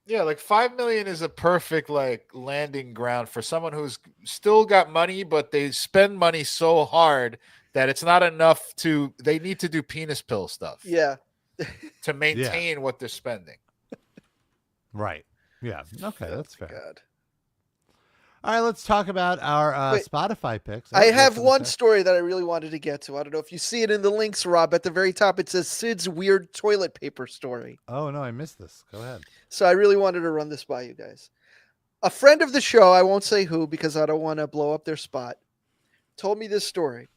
yeah, like 5 million is a perfect like landing ground for someone who's still got money, but they spend money so hard that it's not enough they need to do penis pill stuff. Yeah. To maintain what they're spending. Right. Yeah. Okay, that's fair. God. All right, let's talk about our Spotify picks. I have one story that I really wanted to get to. I don't know if you see it in the links, Rob. At the very top, it says Sid's weird toilet paper story. Oh, no, I missed this. Go ahead. So I really wanted to run this by you guys. A friend of the show, I won't say who because I don't want to blow up their spot, told me this story.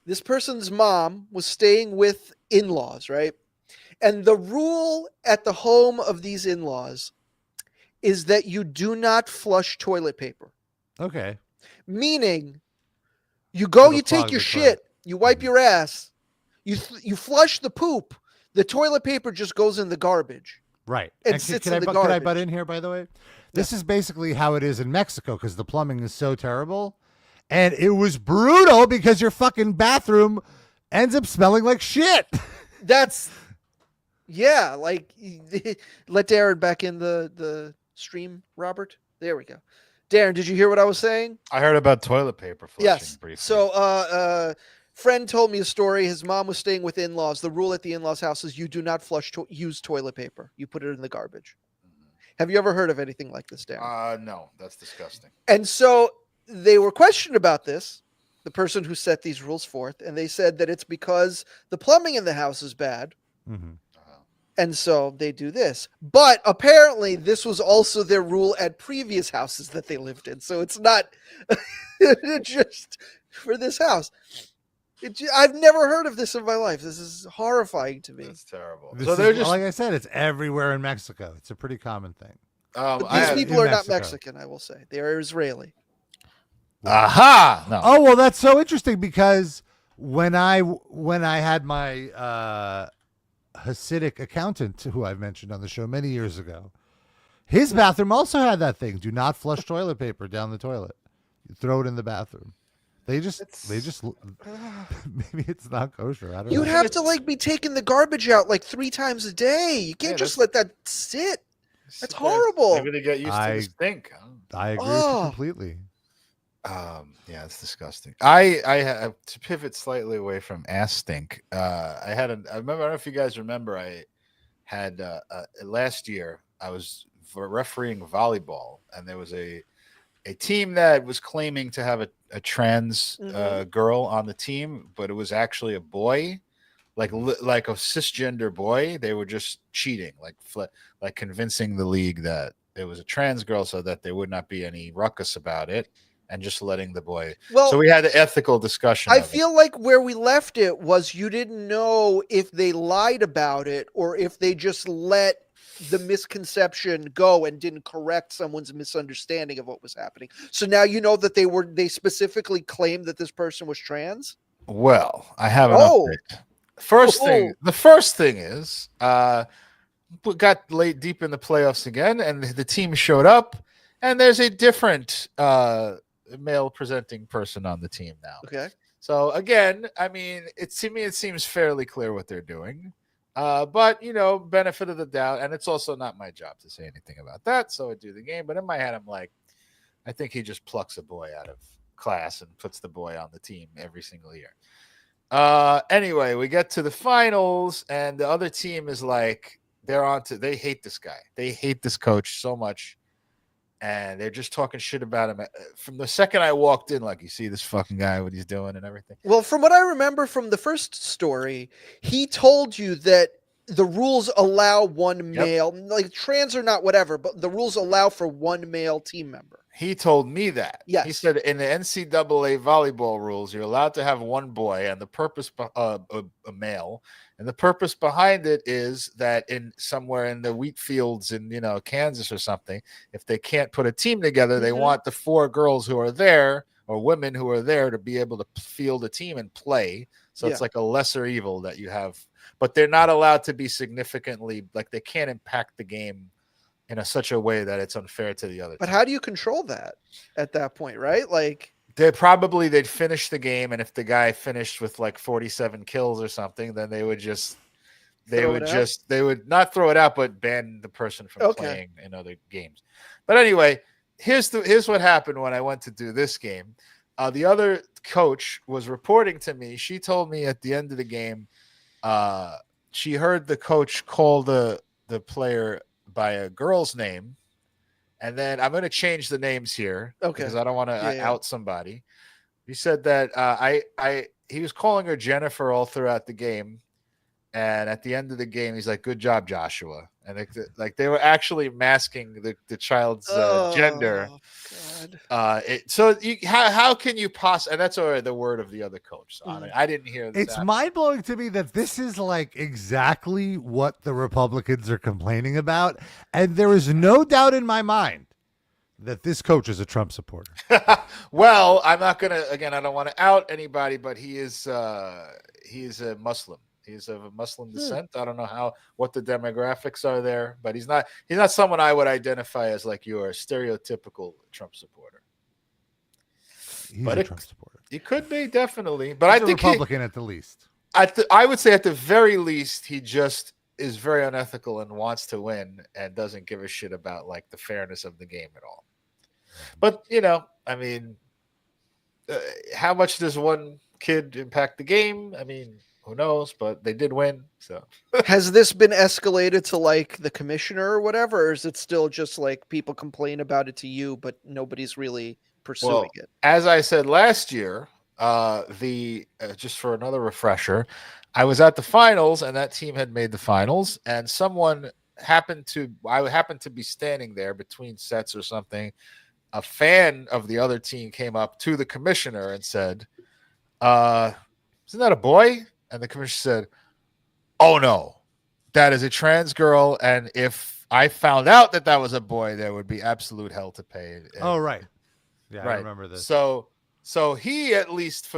This person's mom was staying with in-laws, right? And the rule at the home of these in-laws is that you do not flush toilet paper. Okay. Meaning, you go, you take your shit, you wipe your ass, you flush the poop, the toilet paper just goes in the garbage. Right. And sits in the garbage. Can I butt in here, by the way? This is basically how it is in Mexico because the plumbing is so terrible. And it was brutal because your fucking bathroom ends up smelling like shit. That's, yeah, like, let Darren back in the stream, Robert. There we go. Darren, did you hear what I was saying? I heard about toilet paper flushing briefly. So, friend told me a story. His mom was staying with in-laws. The rule at the in-laws house is you do not use toilet paper. You put it in the garbage. Have you ever heard of anything like this, Darren? No, that's disgusting. And so they were questioned about this, the person who set these rules forth, and they said that it's because the plumbing in the house is bad. Mm-hmm. And so they do this. But apparently this was also their rule at previous houses that they lived in. So it's not just for this house. I've never heard of this in my life. This is horrifying to me. That's terrible. Like I said, it's everywhere in Mexico. It's a pretty common thing. But these people are not Mexican, I will say. They are Israeli. Aha! No. Oh, well, that's so interesting because when I had my Hasidic accountant, who I've mentioned on the show many years ago, his bathroom also had that thing. Do not flush toilet paper down the toilet. You throw it in the bathroom. They just maybe it's not kosher. I don't know. You'd have to like be taking the garbage out like 3 times a day. You can't just let that sit. That's horrible. Maybe to get used to the stink. I agree with you completely. Yeah, it's disgusting. I have to pivot slightly away from ass stink. I remember, I don't know if you guys remember, I had last year I was refereeing volleyball, and there was a team that was claiming to have a trans girl on the team, but it was actually a boy, like a cisgender boy. They were just cheating, like convincing the league that it was a trans girl so that there would not be any ruckus about it. and just letting the boy. Well, so we had the ethical discussion. I of it. feel like where we left it was you didn't know if they lied about it or if they just let the misconception go and didn't correct someone's misunderstanding of what was happening. So now you know that they specifically claimed that this person was trans. Well, I have an Oh. update. The first thing is, we got late deep in the playoffs again, and the team showed up, and there's a different male presenting person on the team now. Okay. So again, I mean, it seems fairly clear what they're doing. But benefit of the doubt, and it's also not my job to say anything about that. So I do the game, but in my head, I'm like, I think he just plucks a boy out of class and puts the boy on the team every single year. Anyway, we get to the finals, and the other team is like, they hate this guy. They hate this coach so much. And they're just talking shit about him from the second I walked in. Like, you see this fucking guy, what he's doing and everything. Well, from what I remember from the first story, he told you that the rules allow one male, like trans or not, whatever, but the rules allow for one male team member. He told me that. Yes. He said in the NCAA volleyball rules, you're allowed to have one boy, and the purpose a male, and the purpose behind it is that in somewhere in the wheat fields in Kansas or something, if they can't put a team together, they want the 4 girls who are there or women who are there to be able to field a team and play. So it's like a lesser evil that you have, but they're not allowed to be significantly, like, they can't impact the game in such a way that it's unfair to the other. But how do you control that at that point, right? Like, they'd finish the game, and if the guy finished with like 47 kills or something, then they would not throw it out, but ban the person from playing in other games. But anyway, here's what happened when I went to do this game. The other coach was reporting to me. She told me at the end of the game, she heard the coach call the player by a girl's name, and then I'm going to change the names here because I don't want to out somebody. He said that he was calling her Jennifer all throughout the game, and at the end of the game, he's like, "Good job, Joshua." And they were actually masking the child's gender. God. How can you possibly? And that's the word of the other coach. So I didn't hear this. It's mind blowing to me that this is like exactly what the Republicans are complaining about, and there is no doubt in my mind that this coach is a Trump supporter. Well, I'm not gonna. Again, I don't want to out anybody, but he is a Muslim. He's of a Muslim descent. I don't know what the demographics are there, but he's not someone I would identify as like your stereotypical Trump supporter. He's a Trump supporter. He could be, definitely, but I think Republican at the least. I would say at the very least, he just is very unethical and wants to win and doesn't give a shit about like the fairness of the game at all. But I mean, how much does one kid impact the game? I mean, who knows? But they did win. So has this been escalated to like the commissioner or whatever, or is it still just like people complain about it to you, but nobody's really pursuing it? As I said last year, just for another refresher, I was at the finals, and that team had made the finals, and I happened to be standing there between sets or something. A fan of the other team came up to the commissioner and said, "Isn't that a boy?" And the commissioner said, "Oh no, that is a trans girl, and if I found out that was a boy, there would be absolute hell to pay." Oh, right. Yeah, right. I remember this. So he at least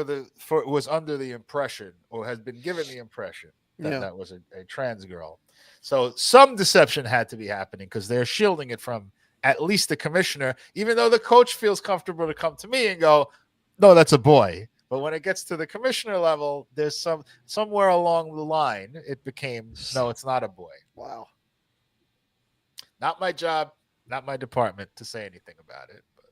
was under the impression, or has been given the impression, that that was a trans girl. So some deception had to be happening because they're shielding it from at least the commissioner, even though the coach feels comfortable to come to me and go, "No, that's a boy." But when it gets to the commissioner level, there's somewhere along the line, it became, "No, it's not a boy." Wow. Not my job, not my department to say anything about it. But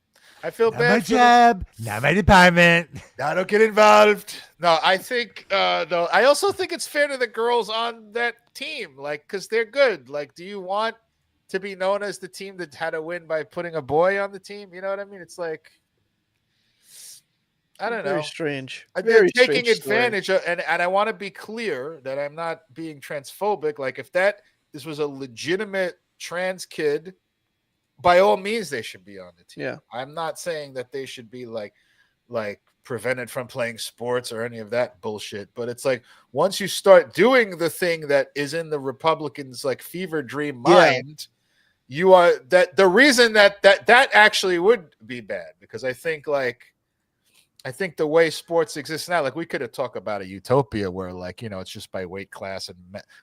I feel not bad. My job, not my department. I don't get involved. No, I think, though, I also think it's fair to the girls on that team, like, because they're good. Like, do you want to be known as the team that had a win by putting a boy on the team? You know what I mean? It's like, I don't know. Very strange. They're taking advantage of, and I want to be clear that I'm not being transphobic. Like, if this was a legitimate trans kid by all means, they should be on the team. Yeah. I'm not saying that they should be like prevented from playing sports or any of that bullshit. But it's like once you start doing the thing that is in the Republicans' like fever dream mind, you are that the reason that actually would be bad, because I think the way sports exist now, like we could have talked about a utopia where like, you know, it's just by weight class and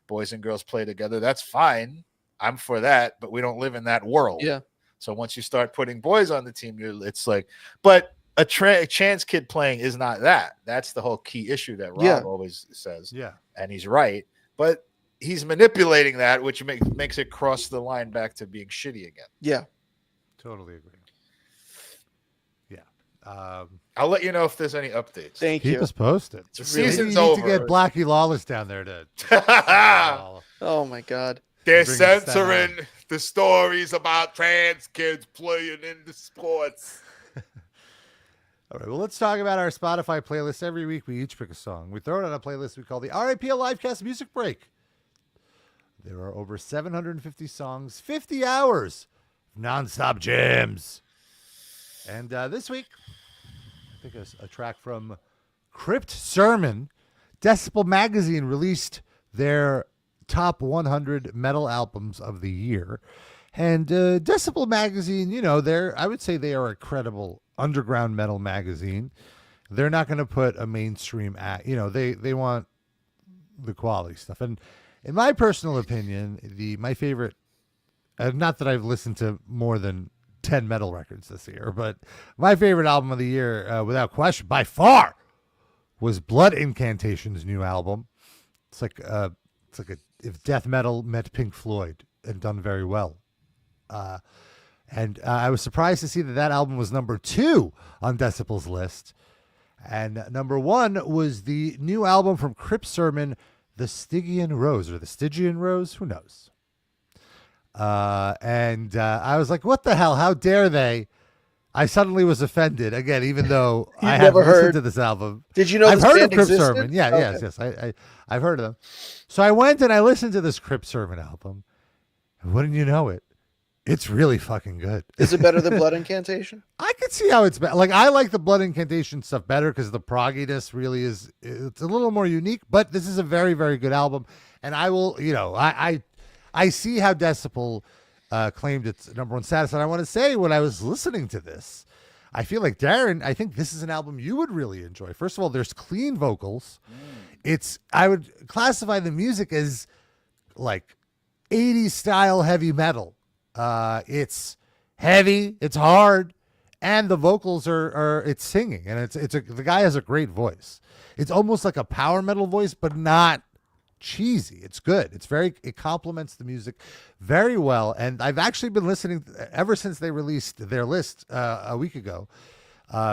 boys and girls play together. That's fine. I'm for that, but we don't live in that world. Yeah. So once you start putting boys on the team, it's like, but a chance kid playing is not that. That's the whole key issue that Rob always says. Yeah. And he's right. But he's manipulating that, which makes it cross the line back to being shitty again. Yeah. Totally agree. Yeah. I'll let you know if there's any updates. Thank you. Keep us posted. The Maybe season's you need over. to get Blackie Lawless down there to. Oh my God. They're Bring us censoring the stories about trans kids playing in the sports. All right, well, let's talk about our Spotify playlist. Every week, we each pick a song. We throw it on a playlist we call the RIPL Livecast Music Break. There are over 750 songs, 50 hours of nonstop jams. And this week, I think a track from Crypt Sermon. Decibel Magazine released their top 100 metal albums of the year. And Decibel Magazine, you know, I would say they are a credible underground metal magazine. They're not going to put a mainstream they want the quality stuff. And in my personal opinion, my favorite, not that I've listened to more than 10 metal records this year, but my favorite album of the year, without question, by far, was Blood Incantation's new album. It's like if death metal met Pink Floyd and done very well. And I was surprised to see that album was number 2 on Decibel's list. And number 1 was the new album from Crypt Sermon, The Stygian Rose, or The Stygian Rose, who knows? And I was like, what the hell? How dare they? I suddenly was offended again, even though I haven't listened to this album. Did you know I've this heard of band Crypt existed? Sermon? Yeah, Okay. yes. I've heard of them. So I went and I listened to this Crypt Sermon album. And wouldn't you know it? It's really fucking good. Is it better than Blood Incantation? I can see how it's better. Like, I like the Blood Incantation stuff better because the progginess really it's a little more unique, but this is a very, very good album. And I will, I see how Decibel claimed its number 1 status. And I want to say, when I was listening to this, I feel like, Darren, I think this is an album you would really enjoy. First of all, there's clean vocals. I would classify the music as like 80s style heavy metal. It's heavy, it's hard, and the vocals are it's singing, and the guy has a great voice. It's almost like a power metal voice, but not cheesy. It's good. It complements the music very well. And I've actually been listening ever since they released their list a week ago,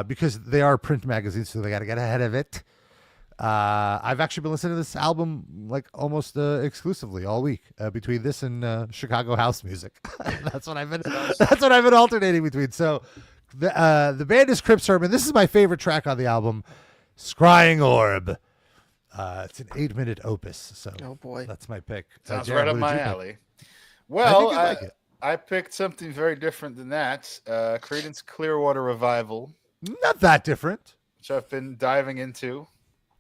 because they are print magazines, so they got to get ahead of it. I've actually been listening to this album like almost exclusively all week, between this and Chicago house music. That's what I've been alternating between. So the band is Crypt Sermon. This is my favorite track on the album, Scrying Orb. It's an 8-minute opus. So oh boy, that's my pick. Sounds Darren, right up what did my you pick? alley. Well, I I picked something very different than that. Creedence Clearwater Revival. Not that different. Which I've been diving into.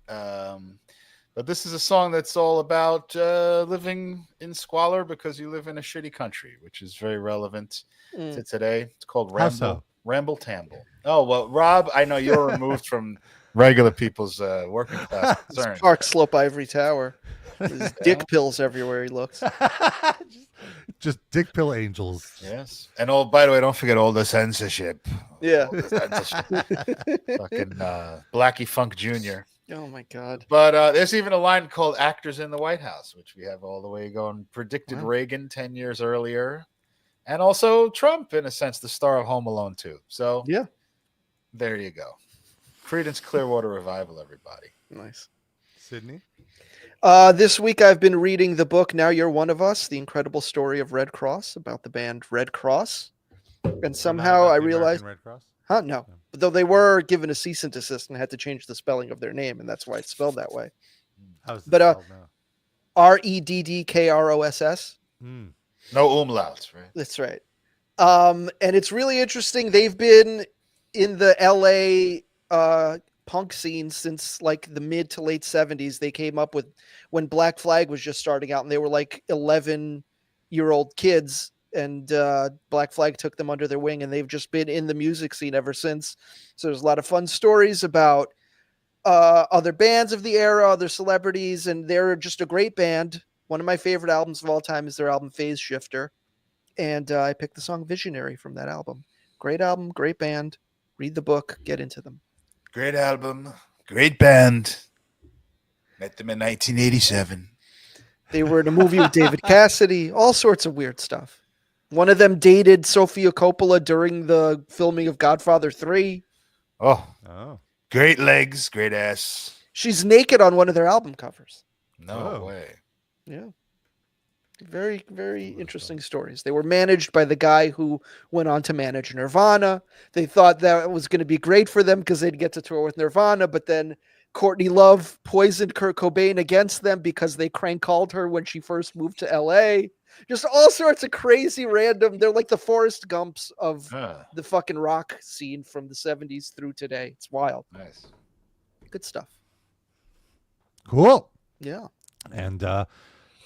But this is a song that's all about living in squalor because you live in a shitty country, which is very relevant to today. It's called Ramble Tamble. Oh, well, Rob, I know you're removed from regular people's working class concerns. Park Slope Ivory Tower. There's dick pills everywhere he looks. Just dick pill angels. Yes. And by the way, don't forget all the censorship. Yeah. All the censorship. Fucking Blackie Funk Jr. Oh my God. But there's even a line called Actors in the White House, which we have all the way going. Predicted Reagan 10 years earlier. And also Trump, in a sense, the star of Home Alone 2. So yeah, there you go. Creedence Clearwater Revival, everybody. Nice. Sydney? This week I've been reading the book Now You're One of Us, the incredible story of Red Cross, about the band Red Cross. And somehow I realized... Red Cross? Huh? No. Though they were given a cease and desist and had to change the spelling of their name, and that's why it's spelled that way. How's it But spelled now? Reddkross. No umlauts, right? That's right. And it's really interesting. They've been in the LA punk scene since like the mid to late 70s. They came up with when Black Flag was just starting out, and they were like 11-year-old kids, and Black Flag took them under their wing, and they've just been in the music scene ever since. So there's a lot of fun stories about other bands of the era, other celebrities, and they're just a great band. One of my favorite albums of all time is their album Phase Shifter. And I picked the song Visionary from that album. Great album, great band. Read the book, get into them. Great album, great band. Met them in 1987. They were in a movie with David Cassidy, all sorts of weird stuff. One of them dated Sofia Coppola during the filming of Godfather 3. Oh. Great legs, great ass. She's naked on one of their album covers. No way. Yeah. Very, very interesting stories. They were managed by the guy who went on to manage Nirvana. They thought that was going to be great for them because they'd get to tour with Nirvana, but then Courtney Love poisoned Kurt Cobain against them because they crank called her when she first moved to LA. Just all sorts of crazy random. They're like the Forrest Gumps of the fucking rock scene from the 70s through today. It's wild. Nice. Good stuff. Cool. Yeah. And of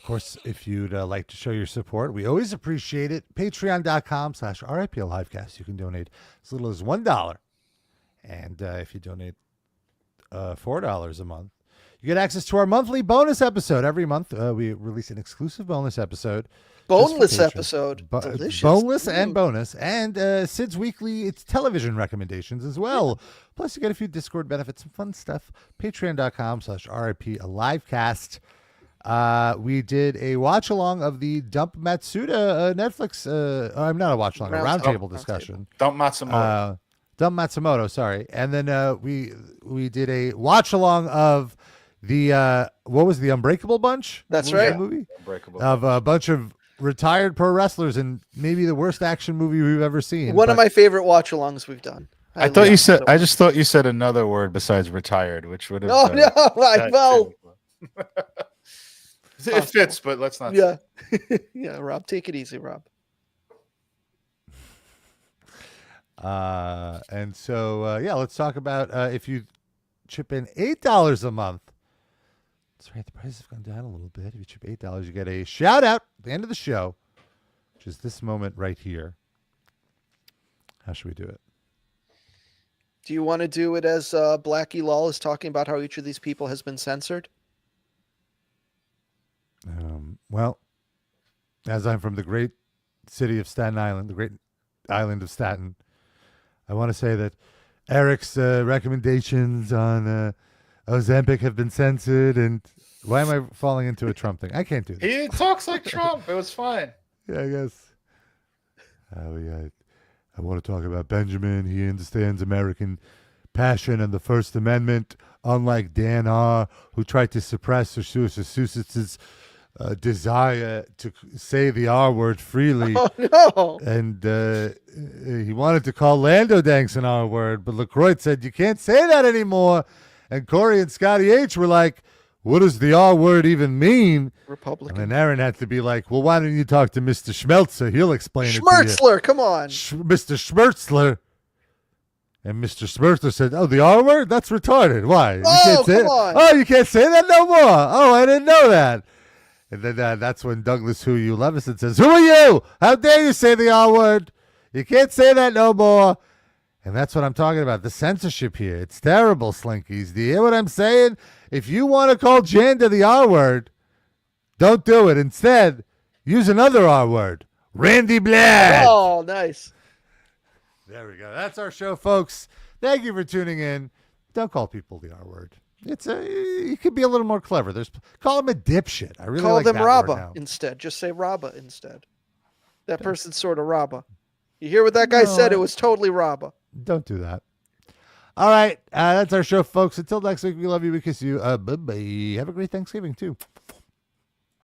course, if you'd like to show your support, we always appreciate it. Patreon.com/RIPLivecast. You can donate as little as $1. And if you donate $4 a month, you get access to our monthly bonus episode. Every month, we release an exclusive bonus episode. Boneless episode. Delicious. Boneless and bonus. And Sid's Weekly, it's television recommendations as well. Plus, you get a few Discord benefits and fun stuff. Patreon.com/RIPLivecast. We did a watch along of the Dump Matsuda Netflix. I'm not a watch along, a roundtable discussion. Dump Matsumoto. Dump Matsumoto, sorry. And then we did a watch along of the what was the Unbreakable Bunch? That's right. That movie Unbreakable of a bunch of retired pro wrestlers and maybe the worst action movie we've ever seen. One of my favorite watch-alongs we've done. I just thought you said another word besides retired, which would have. Well. It fits, but let's not. Yeah. Yeah, Rob, take it easy, Rob. And so, let's talk about if you chip in $8 a month. That's right, the prices have gone down a little bit. If you chip $8, you get a shout out at the end of the show, which is this moment right here. How should we do it? Do you want to do it as Blackie Lawless talking about how each of these people has been censored? Well, as I'm from the great city of Staten Island, the great island of Staten, I want to say that Eric's recommendations on Ozempic have been censored. And why am I falling into a Trump thing? I can't do this. He talks like Trump. It was fine. Yeah, I guess. I want to talk about Benjamin. He understands American passion and the First Amendment, unlike Dan R., who tried to suppress Massachusetts' desire to say the R word freely. Oh, no. And he wanted to call Lando Danks an R word, but LaCroix said, you can't say that anymore. And Corey and Scotty H were like, what does the R word even mean? Republican. And then Aaron had to be like, well, why don't you talk to Mr. Schmelzer? He'll explain it to you. Schmertzler, come on. Mr. Schmertzler. And Mr. Schmertzler said, oh, the R word? That's retarded. Why? You can't say come on. Oh, you can't say that no more. Oh, I didn't know that. And then that's when Douglas Who You Levison says, who are you? How dare you say the R word? You can't say that no more. And that's what I'm talking about. The censorship here. It's terrible, Slinkies. Do you hear what I'm saying? If you want to call Janda the R word, don't do it. Instead, use another R word. Randy Bland. Oh, nice. There we go. That's our show, folks. Thank you for tuning in. Don't call people the R word. You could be a little more clever. Call them a dipshit. I really call like them that word Rabba now. instead. Just say Rabba instead. That person's sort of Rabba. You hear what that guy said? It was totally Rabba. Don't do that. All right. That's our show, folks. Until next week, we love you. We kiss you. Bye-bye. Have a great Thanksgiving, too.